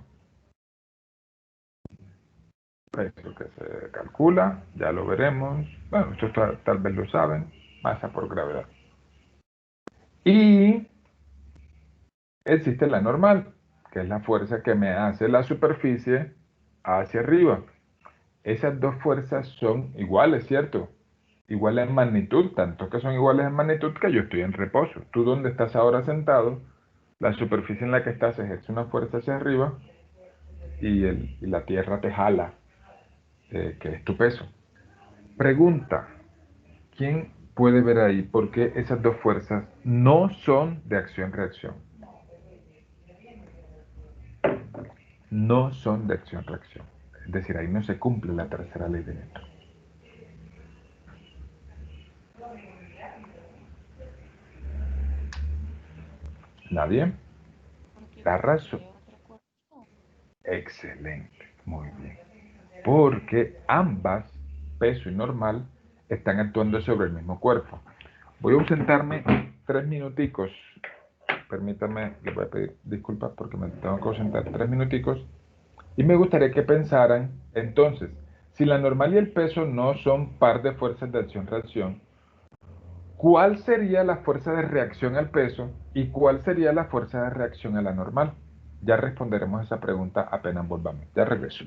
Peso que se calcula, ya lo veremos. Bueno, esto tal vez lo saben. Masa por gravedad. Y existe la normal, que es la fuerza que me hace la superficie hacia arriba. Esas dos fuerzas son iguales, ¿cierto? Iguales en magnitud, tanto que son iguales en magnitud que yo estoy en reposo. Tú donde estás ahora sentado, la superficie en la que estás ejerce una fuerza hacia arriba y la tierra te jala. que es tu peso. Pregunta, ¿quién puede ver ahí por qué esas dos fuerzas no son de acción-reacción? No son de acción-reacción. Es decir, ahí no se cumple la tercera ley de Newton. ¿Nadie? Porque La razón. ocuparía otro cuerpo. Excelente, muy bien. Porque ambas, peso y normal, están actuando sobre el mismo cuerpo. Voy a ausentarme 3 minuticos. Permítame, les voy a pedir disculpas porque me tengo que ausentar 3 minuticos. Y me gustaría que pensaran, entonces, si la normal y el peso no son par de fuerzas de acción-reacción, ¿cuál sería la fuerza de reacción al peso y cuál sería la fuerza de reacción a la normal? Ya responderemos esa pregunta apenas volvamos. Ya regreso.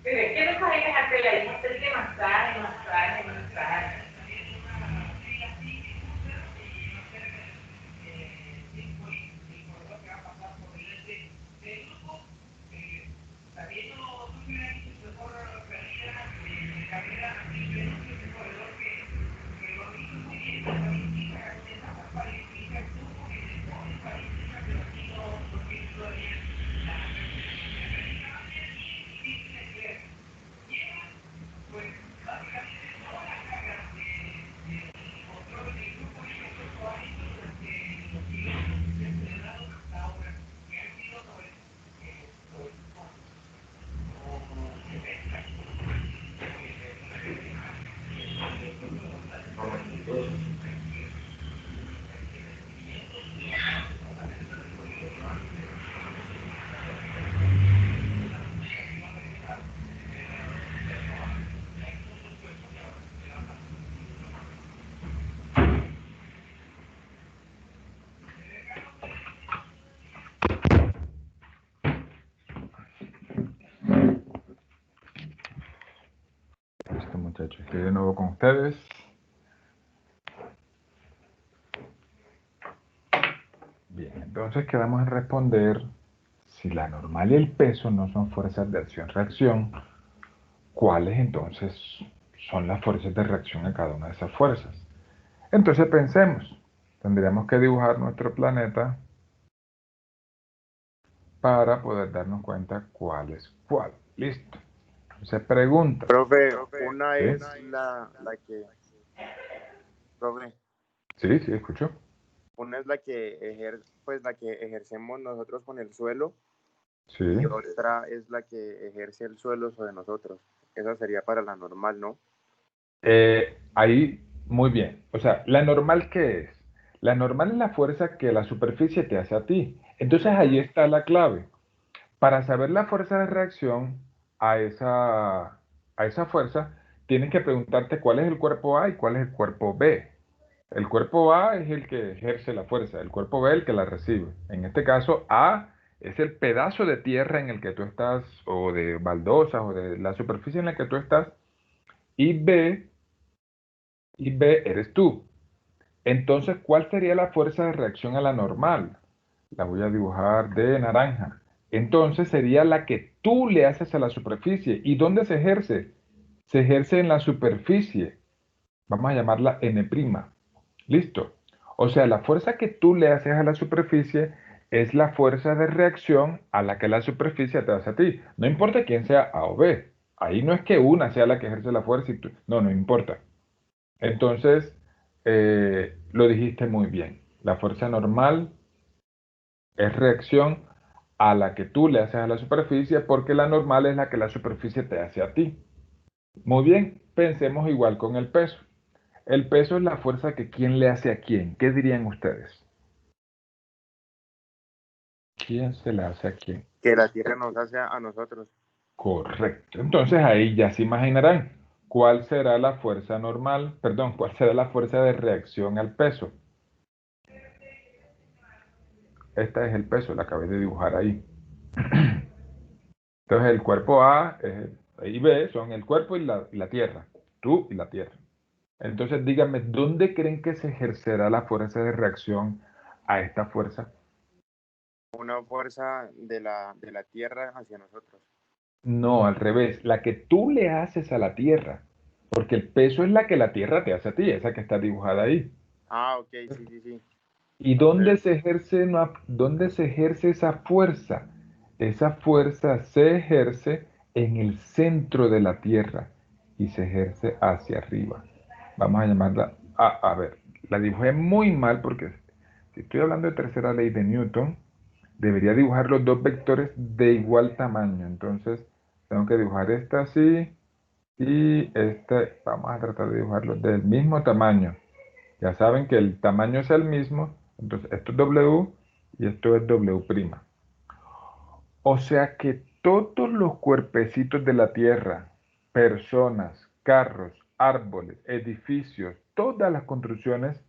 Pero es que no sabes dejarte la hija hacerle masaje, masaje, masaje. Listo, muchachos. Estoy de nuevo con ustedes. Bien, entonces quedamos en responder si la normal y el peso no son fuerzas de acción-reacción, ¿cuáles entonces son las fuerzas de reacción a cada una de esas fuerzas? Entonces pensemos, tendríamos que dibujar nuestro planeta para poder darnos cuenta cuál es cuál. Listo. Entonces pregunta. Profe, una ¿Sí? es la que, profe, Sí, sí, escucho. una es la que pues la que ejercemos nosotros con el suelo Sí. y otra es la que ejerce el suelo sobre nosotros. Esa sería para la normal, ¿no? Ahí, muy bien. O sea, ¿la normal qué es? La normal es la fuerza que la superficie te hace a ti. Entonces ahí está la clave. Para saber la fuerza de reacción a esa fuerza, tienes que preguntarte cuál es el cuerpo A y cuál es el cuerpo B. El cuerpo A es el que ejerce la fuerza, el cuerpo B el que la recibe. En este caso, A es el pedazo de tierra en el que tú estás, o de baldosas, o de la superficie en la que tú estás, y B eres tú. Entonces, ¿cuál sería la fuerza de reacción a la normal? La voy a dibujar de naranja. Entonces sería la que tú le haces a la superficie. ¿Y dónde se ejerce? Se ejerce en la superficie. Vamos a llamarla N'. ¿Listo? O sea, la fuerza que tú le haces a la superficie es la fuerza de reacción a la que la superficie te hace a ti. No importa quién sea A o B. Ahí no es que una sea la que ejerce la fuerza y tú. No, no importa. Entonces, lo dijiste muy bien. La fuerza normal es reacción a la que tú le haces a la superficie, porque la normal es la que la superficie te hace a ti. Muy bien, pensemos igual con el peso. El peso es la fuerza que quién le hace a quién. ¿Qué dirían ustedes? ¿Quién se la hace a quién? Que la Tierra nos hace a nosotros. Correcto. Entonces ahí ya se imaginarán cuál será la fuerza normal, perdón, cuál será la fuerza de reacción al peso. Este es el peso, la acabé de dibujar ahí. Entonces el cuerpo A y B son el cuerpo y la Tierra, tú y la Tierra. Entonces díganme, ¿dónde creen que se ejercerá la fuerza de reacción a esta fuerza? Una fuerza de la Tierra hacia nosotros. No, al revés, la que tú le haces a la Tierra, porque el peso es la que la Tierra te hace a ti, esa que está dibujada ahí. Ah, ok, sí, sí, sí. ¿Y dónde Entonces, se ejerce, dónde se ejerce esa fuerza? Esa fuerza se ejerce en el centro de la Tierra y se ejerce hacia arriba. Vamos a llamarla, a ver, la dibujé muy mal porque si estoy hablando de tercera ley de Newton, debería dibujar los dos vectores de igual tamaño. Entonces, tengo que dibujar esta así y este, vamos a tratar de dibujarlos del mismo tamaño. Ya saben que el tamaño es el mismo, entonces esto es W y esto es W'. O sea que todos los cuerpecitos de la Tierra, personas, carros, árboles, edificios, todas las construcciones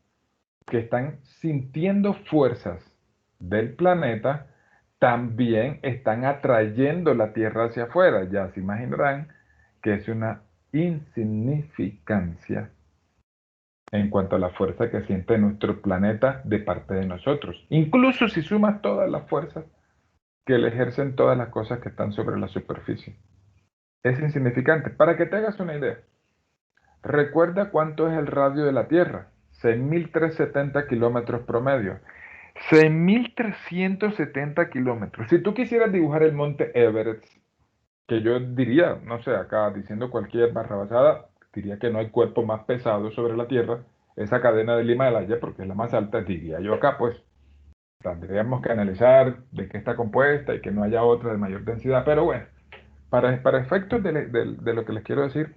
que están sintiendo fuerzas del planeta, también están atrayendo la Tierra hacia afuera. Ya se imaginarán que es una insignificancia en cuanto a la fuerza que siente nuestro planeta de parte de nosotros. Incluso si sumas todas las fuerzas que le ejercen todas las cosas que están sobre la superficie. Es insignificante. Para que te hagas una idea, recuerda cuánto es el radio de la Tierra. 6.370 kilómetros promedio. 6.370 kilómetros. Si tú quisieras dibujar el monte Everest, que yo diría, no sé, acá diciendo cualquier barra basada, diría que no hay cuerpo más pesado sobre la Tierra, esa cadena del Himalaya, porque es la más alta, diría yo acá, pues tendríamos que analizar de qué está compuesta y que no haya otra de mayor densidad, pero bueno, para efectos de lo que les quiero decir,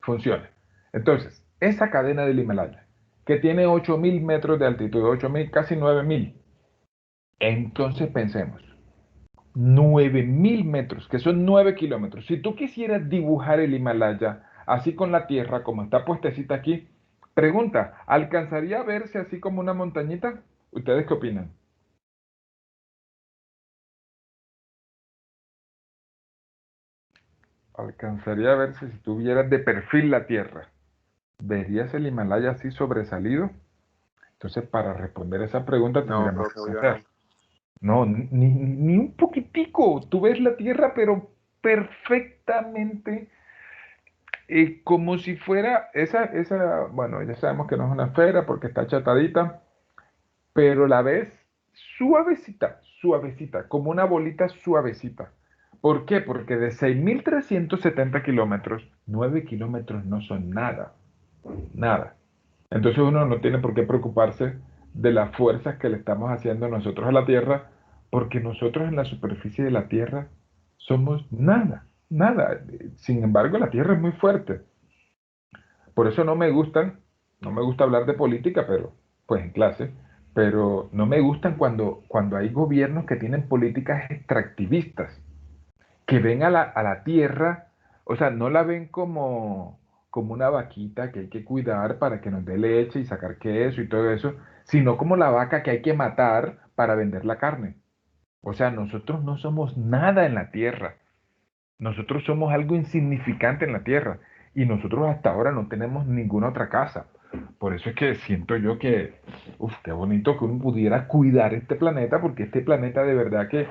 funciona. Entonces, esa cadena del Himalaya, que tiene 8.000 metros de altitud, 8.000, casi 9.000, entonces pensemos, 9.000 metros, que son 9 kilómetros. Si tú quisieras dibujar el Himalaya así con la Tierra, como está puestecita aquí, pregunta, ¿alcanzaría a verse así como una montañita? ¿Ustedes qué opinan? ¿Alcanzaría a verse si tuvieras de perfil la Tierra? ¿Verías el Himalaya así sobresalido? Entonces, para responder esa pregunta no, tendríamos profe, que yo hacer. no. No, ni un poquitico. Tú ves la Tierra, pero perfectamente como si fuera bueno, ya sabemos que no es una esfera porque está achatadita, pero la ves suavecita, suavecita, como una bolita suavecita. ¿Por qué? Porque de 6.370 kilómetros, 9 kilómetros no son nada, nada. Entonces uno no tiene por qué preocuparse de las fuerzas que le estamos haciendo nosotros a la Tierra, porque nosotros en la superficie de la Tierra somos nada, nada. Sin embargo, la Tierra es muy fuerte. Por eso no me gusta hablar de política, pero pues en clase, pero no me gustan cuando hay gobiernos que tienen políticas extractivistas, que ven a la tierra, o sea, no la ven como una vaquita que hay que cuidar para que nos dé leche y sacar queso y todo eso, sino como la vaca que hay que matar para vender la carne. O sea, nosotros no somos nada en la tierra. Nosotros somos algo insignificante en la Tierra y nosotros hasta ahora no tenemos ninguna otra casa. Por eso es que siento yo que, qué bonito que uno pudiera cuidar este planeta, porque este planeta de verdad que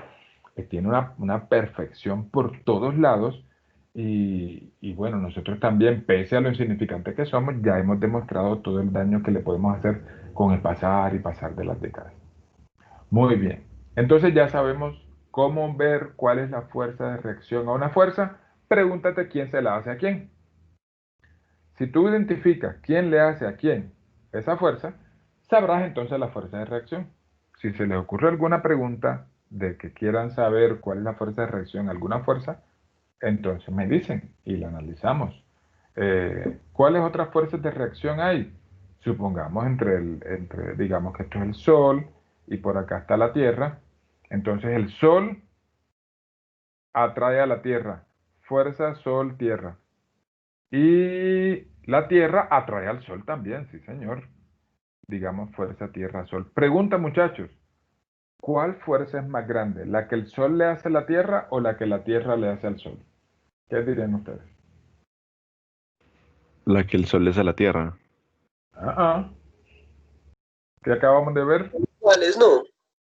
tiene una perfección por todos lados y bueno, nosotros también, pese a lo insignificante que somos, ya hemos demostrado todo el daño que le podemos hacer con el pasar y pasar de las décadas. Muy bien. Entonces ya sabemos cómo ver cuál es la fuerza de reacción a una fuerza. Pregúntate quién se la hace a quién. Si tú identificas quién le hace a quién esa fuerza, sabrás entonces la fuerza de reacción. Si se le ocurre alguna pregunta de que quieran saber cuál es la fuerza de reacción a alguna fuerza, entonces me dicen y la analizamos. ¿Cuáles otras fuerzas de reacción hay? Supongamos digamos que esto es el Sol y por acá está la Tierra. Entonces el Sol atrae a la Tierra. Fuerza Sol-Tierra. Y la Tierra atrae al Sol también, sí señor. Digamos fuerza Tierra-Sol. Pregunta, muchachos, ¿cuál fuerza es más grande? ¿La que el Sol le hace a la Tierra o la que la Tierra le hace al Sol? ¿Qué dirían ustedes? La que el sol es a la Tierra. ¿Qué acabamos de ver? ¿Cuáles no?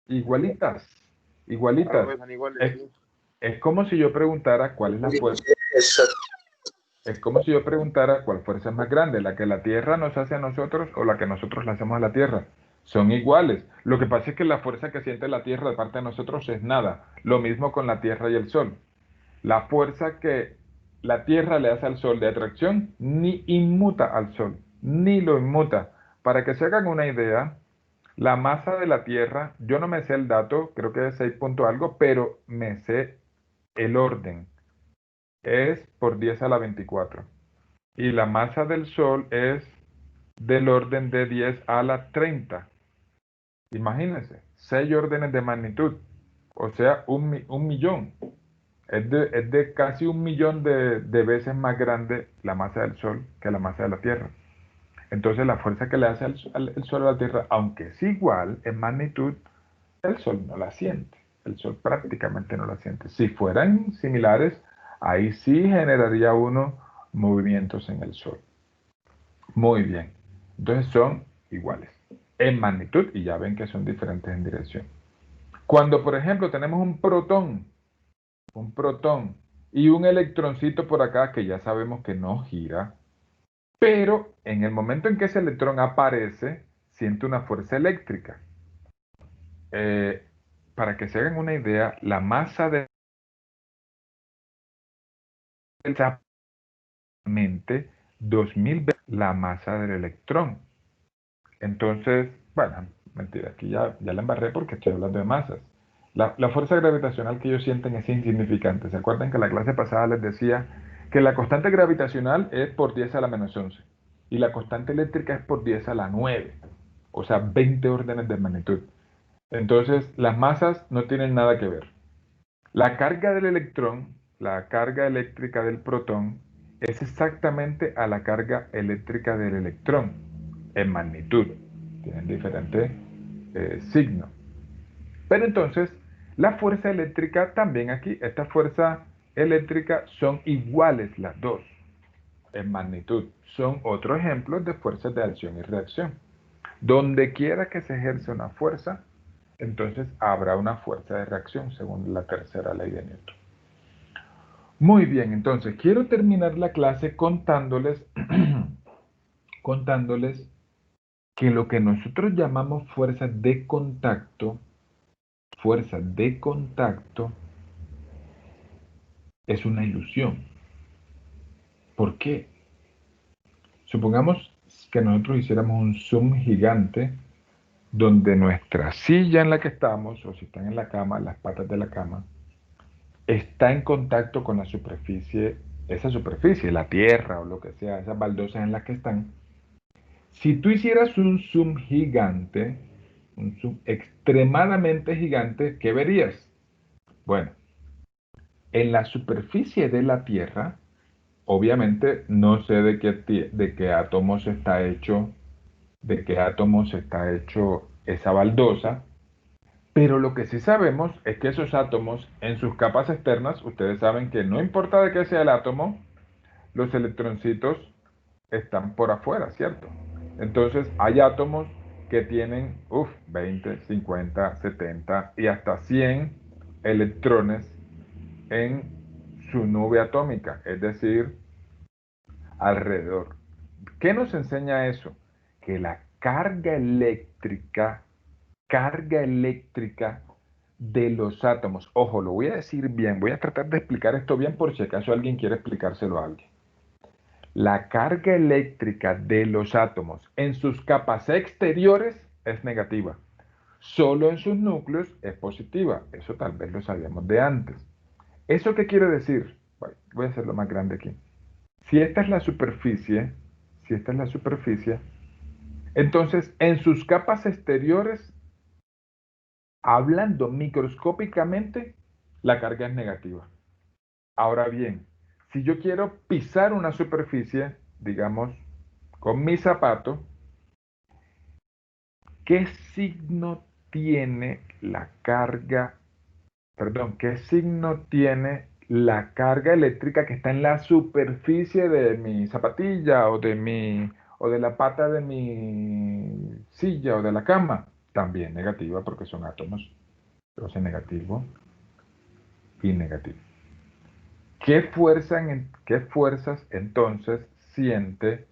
Igualitas. Ah, Igualitas. pues son iguales, Es, sí. es como si yo preguntara cuál es la fuerza. Exacto. Es como si yo preguntara cuál fuerza es más grande, la que la Tierra nos hace a nosotros o la que nosotros le hacemos a la Tierra. Son iguales. Lo que pasa es que la fuerza que siente la Tierra de parte de nosotros es nada. Lo mismo con la Tierra y el Sol. La fuerza que la Tierra le hace al Sol de atracción ni inmuta al Sol, ni lo inmuta. Para que se hagan una idea, la masa de la Tierra, yo no me sé el dato, creo que es 6 punto algo, pero me sé el orden. Es por 10 a la 24. Y la masa del Sol es del orden de 10 a la 30. Imagínense, 6 órdenes de magnitud, o sea, un millón. Es de casi 1 millón de veces más grande la masa del Sol que la masa de la Tierra. Entonces la fuerza que le hace el Sol a la Tierra, aunque es igual en magnitud, el Sol no la siente. El Sol prácticamente no la siente. Si fueran similares, ahí sí generaría uno movimientos en el Sol. Muy bien. Entonces son iguales en magnitud y ya ven que son diferentes en dirección. Cuando, por ejemplo, tenemos un protón y un electroncito por acá que ya sabemos que no gira, pero en el momento en que ese electrón aparece, siente una fuerza eléctrica. Para que se hagan una idea, la masa de exactamente 2000 veces la masa del electrón. Entonces, bueno, mentira, aquí ya la embarré porque estoy hablando de masas. La fuerza gravitacional que ellos sienten es insignificante. ¿Se acuerdan que en la clase pasada les decía que la constante gravitacional es por 10 a la menos 11 y la constante eléctrica es por 10 a la 9? O sea, 20 órdenes de magnitud. Entonces, las masas no tienen nada que ver. La carga del electrón, la carga eléctrica del protón, es exactamente a la carga eléctrica del electrón en magnitud. Tienen diferentes signos. Pero entonces, la fuerza eléctrica también aquí, esta fuerza eléctrica son iguales las dos en magnitud. Son otro ejemplo de fuerzas de acción y reacción. Donde quiera que se ejerce una fuerza, entonces habrá una fuerza de reacción según la tercera ley de Newton. Muy bien, entonces quiero terminar la clase contándoles, contándoles que lo que nosotros llamamos fuerza de contacto es una ilusión. ¿Por qué? Supongamos que nosotros hiciéramos un zoom gigante donde nuestra silla en la que estamos, o si están en la cama, las patas de la cama, está en contacto con la superficie, esa superficie, la tierra o lo que sea, esas baldosas en las que están. Si tú hicieras un zoom gigante, un zoom extremadamente gigante, ¿qué verías? Bueno, en la superficie de la Tierra, obviamente no sé de qué átomos está hecho, esa baldosa, pero lo que sí sabemos es que esos átomos en sus capas externas, ustedes saben que no importa de qué sea el átomo, los electroncitos están por afuera, ¿cierto? Entonces hay átomos que tienen 20, 50, 70 y hasta 100 electrones en su nube atómica, es decir, alrededor. ¿Qué nos enseña eso? Que la carga eléctrica de los átomos, ojo, lo voy a decir bien, voy a tratar de explicar esto bien por si acaso alguien quiere explicárselo a alguien. La carga eléctrica de los átomos en sus capas exteriores es negativa. solo en sus núcleos es positiva. Eso tal vez lo sabíamos de antes. ¿Eso qué quiere decir? Voy a hacerlo más grande aquí. Si esta es la superficie, entonces en sus capas exteriores, hablando microscópicamente, la carga es negativa. Ahora bien, si yo quiero pisar una superficie, digamos, con mi zapato, ¿qué signo tiene la carga, perdón, qué signo tiene la carga eléctrica que está en la superficie de mi zapatilla o de la pata de mi silla o de la cama? También negativa porque son átomos. Entonces negativo y negativo. ¿Qué fuerzas entonces siente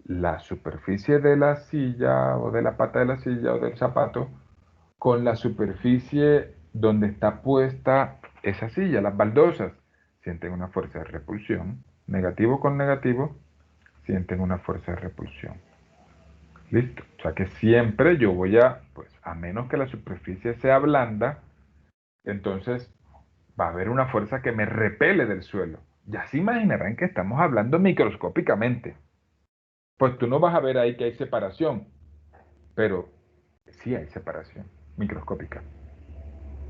la superficie de la silla o de la pata de la silla o del zapato con la superficie donde está puesta esa silla, las baldosas? Sienten una fuerza de repulsión. Negativo con negativo, sienten una fuerza de repulsión. ¿Listo? O sea que siempre yo voy pues a menos que la superficie sea blanda, entonces va a haber una fuerza que me repele del suelo. Ya se imaginarán que estamos hablando microscópicamente. Pues tú no vas a ver ahí que hay separación, pero sí hay separación microscópica.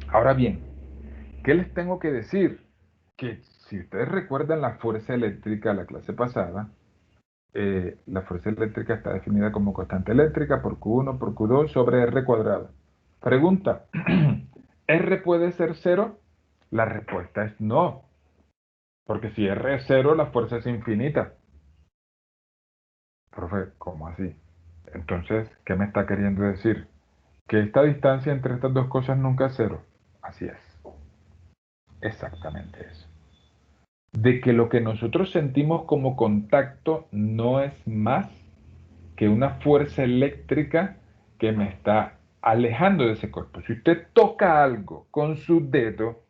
Ahora bien, ¿qué les tengo que decir? Que si ustedes recuerdan la fuerza eléctrica de la clase pasada, la fuerza eléctrica está definida como constante eléctrica por Q1 por Q2 sobre R cuadrado. Pregunta, ¿R puede ser cero? La respuesta es no, porque si R es cero, la fuerza es infinita. Profe, ¿cómo así? Entonces, ¿qué me está queriendo decir? Que esta distancia entre estas dos cosas nunca es cero. Así es. Exactamente eso. De que lo que nosotros sentimos como contacto no es más que una fuerza eléctrica que me está alejando de ese cuerpo. Si usted toca algo con su dedo,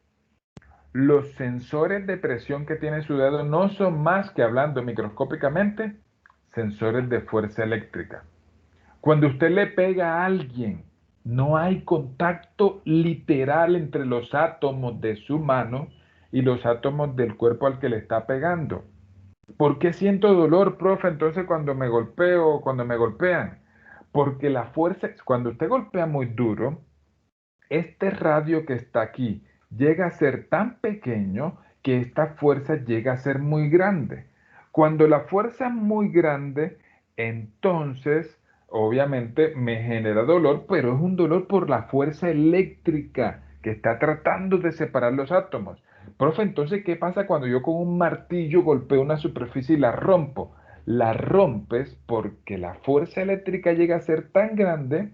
los sensores de presión que tiene su dedo no son más que, hablando microscópicamente, sensores de fuerza eléctrica. Cuando usted le pega a alguien, no hay contacto literal entre los átomos de su mano y los átomos del cuerpo al que le está pegando. ¿Por qué siento dolor, profe, entonces cuando me golpeo o cuando me golpean? Porque la fuerza, cuando usted golpea muy duro, este radio que está aquí llega a ser tan pequeño que esta fuerza llega a ser muy grande. Cuando la fuerza es muy grande, entonces obviamente me genera dolor, pero es un dolor por la fuerza eléctrica que está tratando de separar los átomos. Profe, entonces, ¿qué pasa cuando yo con un martillo golpeo una superficie y la rompo? La rompes porque la fuerza eléctrica llega a ser tan grande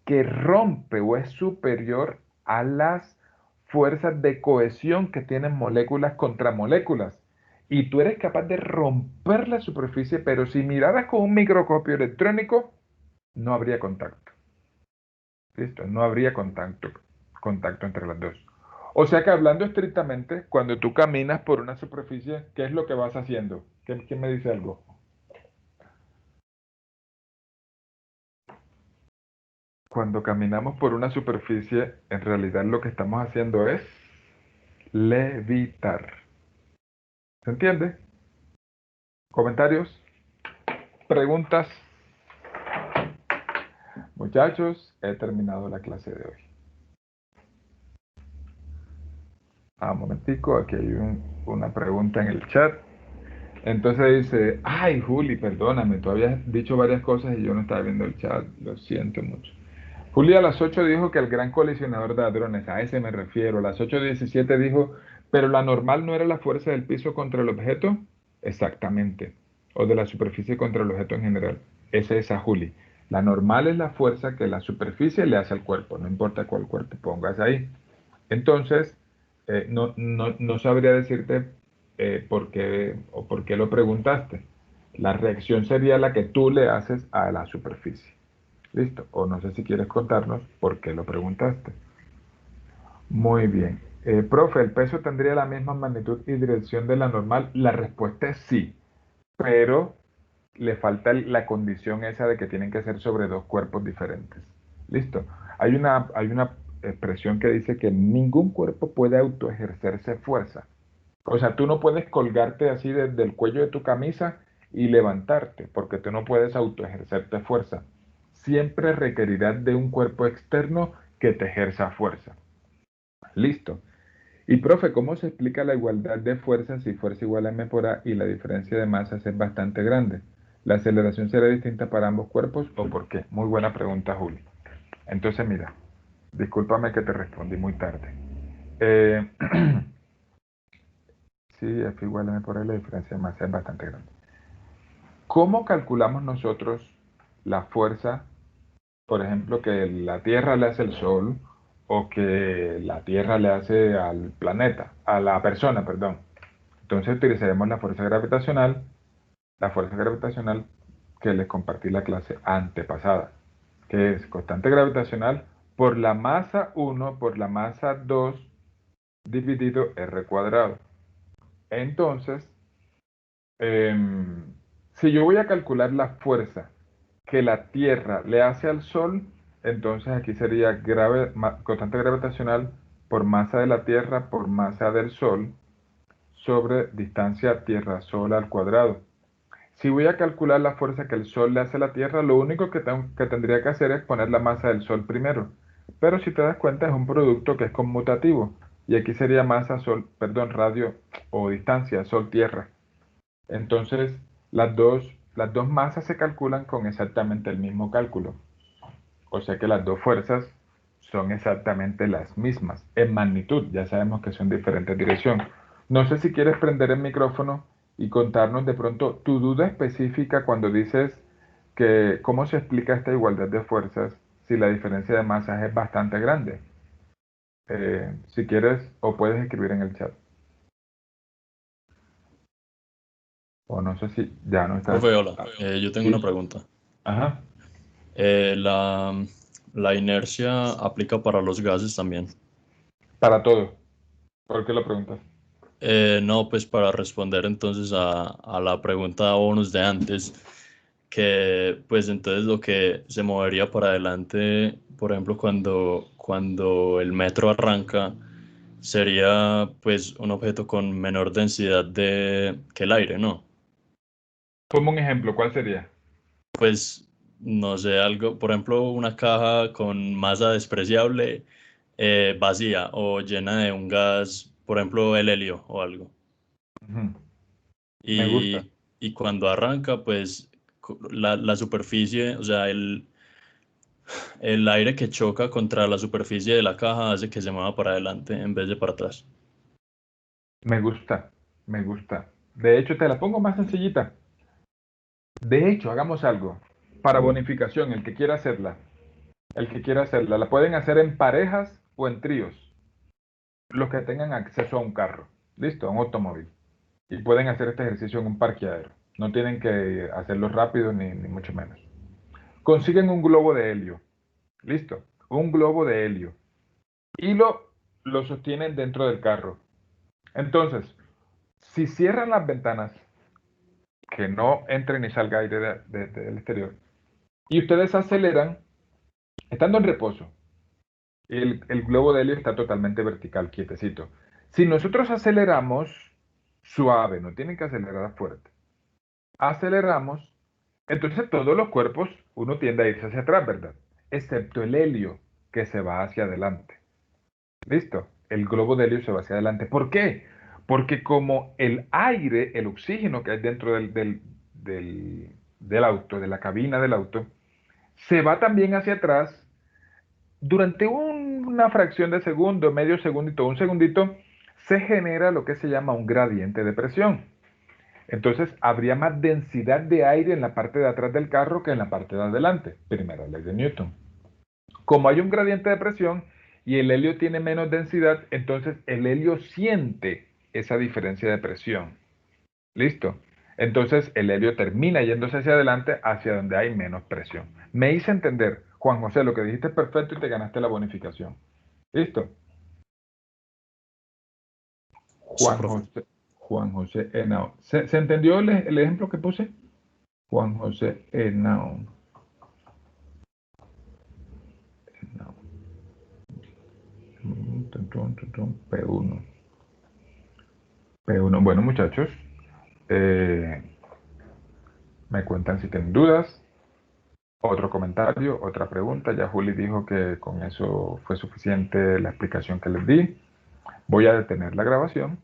que rompe o es superior a las fuerzas de cohesión que tienen moléculas contra moléculas. Y tú eres capaz de romper la superficie, pero si miraras con un microscopio electrónico, no habría contacto. ¿Listo? No habría contacto entre las dos. O sea que hablando estrictamente, cuando tú caminas por una superficie, ¿qué es lo que vas haciendo? ¿Quién me dice algo? Cuando caminamos por una superficie, en realidad lo que estamos haciendo es levitar. ¿Se entiende? ¿Comentarios? ¿Preguntas? Muchachos, he terminado la clase de hoy. Un momentico, aquí hay una pregunta en el chat. Entonces dice, ay Juli, perdóname, tú habías dicho varias cosas y yo no estaba viendo el chat, lo siento mucho. Juli a las 8 dijo que el gran colisionador de hadrones, a ese me refiero. A las 8:17 dijo, pero la normal no era la fuerza del piso contra el objeto. Exactamente. O de la superficie contra el objeto en general. Esa es a Juli. La normal es la fuerza que la superficie le hace al cuerpo, no importa cuál cuerpo pongas ahí. Entonces, no sabría decirte por qué lo preguntaste. La reacción sería la que tú le haces a la superficie. ¿Listo? O no sé si quieres contarnos por qué lo preguntaste. Muy bien. Profe, ¿el peso tendría la misma magnitud y dirección de la normal? La respuesta es sí, pero le falta la condición esa de que tienen que ser sobre dos cuerpos diferentes. ¿Listo? Hay una expresión que dice que ningún cuerpo puede autoejercerse fuerza. O sea, tú no puedes colgarte así desde el cuello de tu camisa y levantarte, porque tú no puedes autoejercerte fuerza. Siempre requerirás de un cuerpo externo que te ejerza fuerza. Listo. Y profe, ¿cómo se explica la igualdad de fuerzas si fuerza igual a m por a y la diferencia de masas es bastante grande? ¿La aceleración será distinta para ambos cuerpos o por qué? Muy buena pregunta, Juli. Entonces, mira, discúlpame que te respondí muy tarde. Eh, sí, F igual a m por a y la diferencia de masa es bastante grande. ¿Cómo calculamos nosotros la fuerza, por ejemplo, que la Tierra le hace al Sol o que la Tierra le hace al planeta, a la persona, perdón? Entonces utilizaremos la fuerza gravitacional que les compartí la clase antepasada, que es constante gravitacional por la masa 1 por la masa 2 dividido r cuadrado. Entonces, si yo voy a calcular la fuerza que la Tierra le hace al Sol, entonces aquí sería constante gravitacional por masa de la Tierra por masa del Sol sobre distancia Tierra-Sol al cuadrado. Si voy a calcular la fuerza que el Sol le hace a la Tierra, lo único que tendría que hacer es poner la masa del Sol primero. Pero si te das cuenta es un producto que es conmutativo. Y aquí sería masa Sol, perdón, radio o distancia Sol-Tierra. Entonces las dos masas se calculan con exactamente el mismo cálculo. O sea que las dos fuerzas son exactamente las mismas en magnitud. Ya sabemos que son diferentes direcciones. No sé si quieres prender el micrófono y contarnos de pronto tu duda específica cuando dices que cómo se explica esta igualdad de fuerzas si la diferencia de masas es bastante grande. Si quieres, o puedes escribir en el chat. O no sé si ya no estás. Profe, hola. Yo tengo Sí. una pregunta. Ajá. La inercia aplica para los gases también. Para todo. ¿Por qué lo preguntas? No, pues para responder entonces a la pregunta bonus de antes, que pues entonces lo que se movería para adelante, por ejemplo, cuando el metro arranca, sería pues un objeto con menor densidad que el aire, ¿no? Como un ejemplo, ¿cuál sería? Pues no sé, algo, por ejemplo, una caja con masa despreciable, vacía o llena de un gas, por ejemplo, el helio o algo. Ujú. Me gusta. Y cuando arranca, pues la superficie, o sea, el aire que choca contra la superficie de la caja hace que se mueva para adelante en vez de para atrás. Me gusta, me gusta. De hecho, te la pongo más sencillita. De hecho, hagamos algo. Para bonificación, el que quiera hacerla, la pueden hacer en parejas o en tríos. Los que tengan acceso a un carro, listo, a un automóvil. Y pueden hacer este ejercicio en un parqueadero. No tienen que hacerlo rápido ni mucho menos. Consiguen un globo de helio, listo, un globo de helio. Y lo sostienen dentro del carro. Entonces, si cierran las ventanas, que no entre ni salga aire del exterior, y ustedes aceleran, estando en reposo, el globo de helio está totalmente vertical, quietecito. Si nosotros aceleramos suave, no tienen que acelerar fuerte, aceleramos, entonces todos los cuerpos, uno tiende a irse hacia atrás, ¿verdad? Excepto el helio, que se va hacia adelante. ¿Listo? El globo de helio se va hacia adelante. ¿Por qué? Porque como el aire, el oxígeno que hay dentro del auto, de la cabina del auto, se va también hacia atrás, durante una fracción de segundo, medio segundito, un segundito, se genera lo que se llama un gradiente de presión. Entonces habría más densidad de aire en la parte de atrás del carro que en la parte de adelante. Primera ley de Newton. Como hay un gradiente de presión y el helio tiene menos densidad, entonces el helio siente esa diferencia de presión. ¿Listo? Entonces el helio termina yéndose hacia adelante, hacia donde hay menos presión. Me hice entender, Juan José, lo que dijiste es perfecto y te ganaste la bonificación. ¿Listo? Sí, Juan profe. José, Juan José Henao. ¿Se entendió el ejemplo que puse? Juan José Henao. P1. P1. Bueno, muchachos, me cuentan si tienen dudas. Otro comentario, otra pregunta. Ya Juli dijo que con eso fue suficiente la explicación que les di. Voy a detener la grabación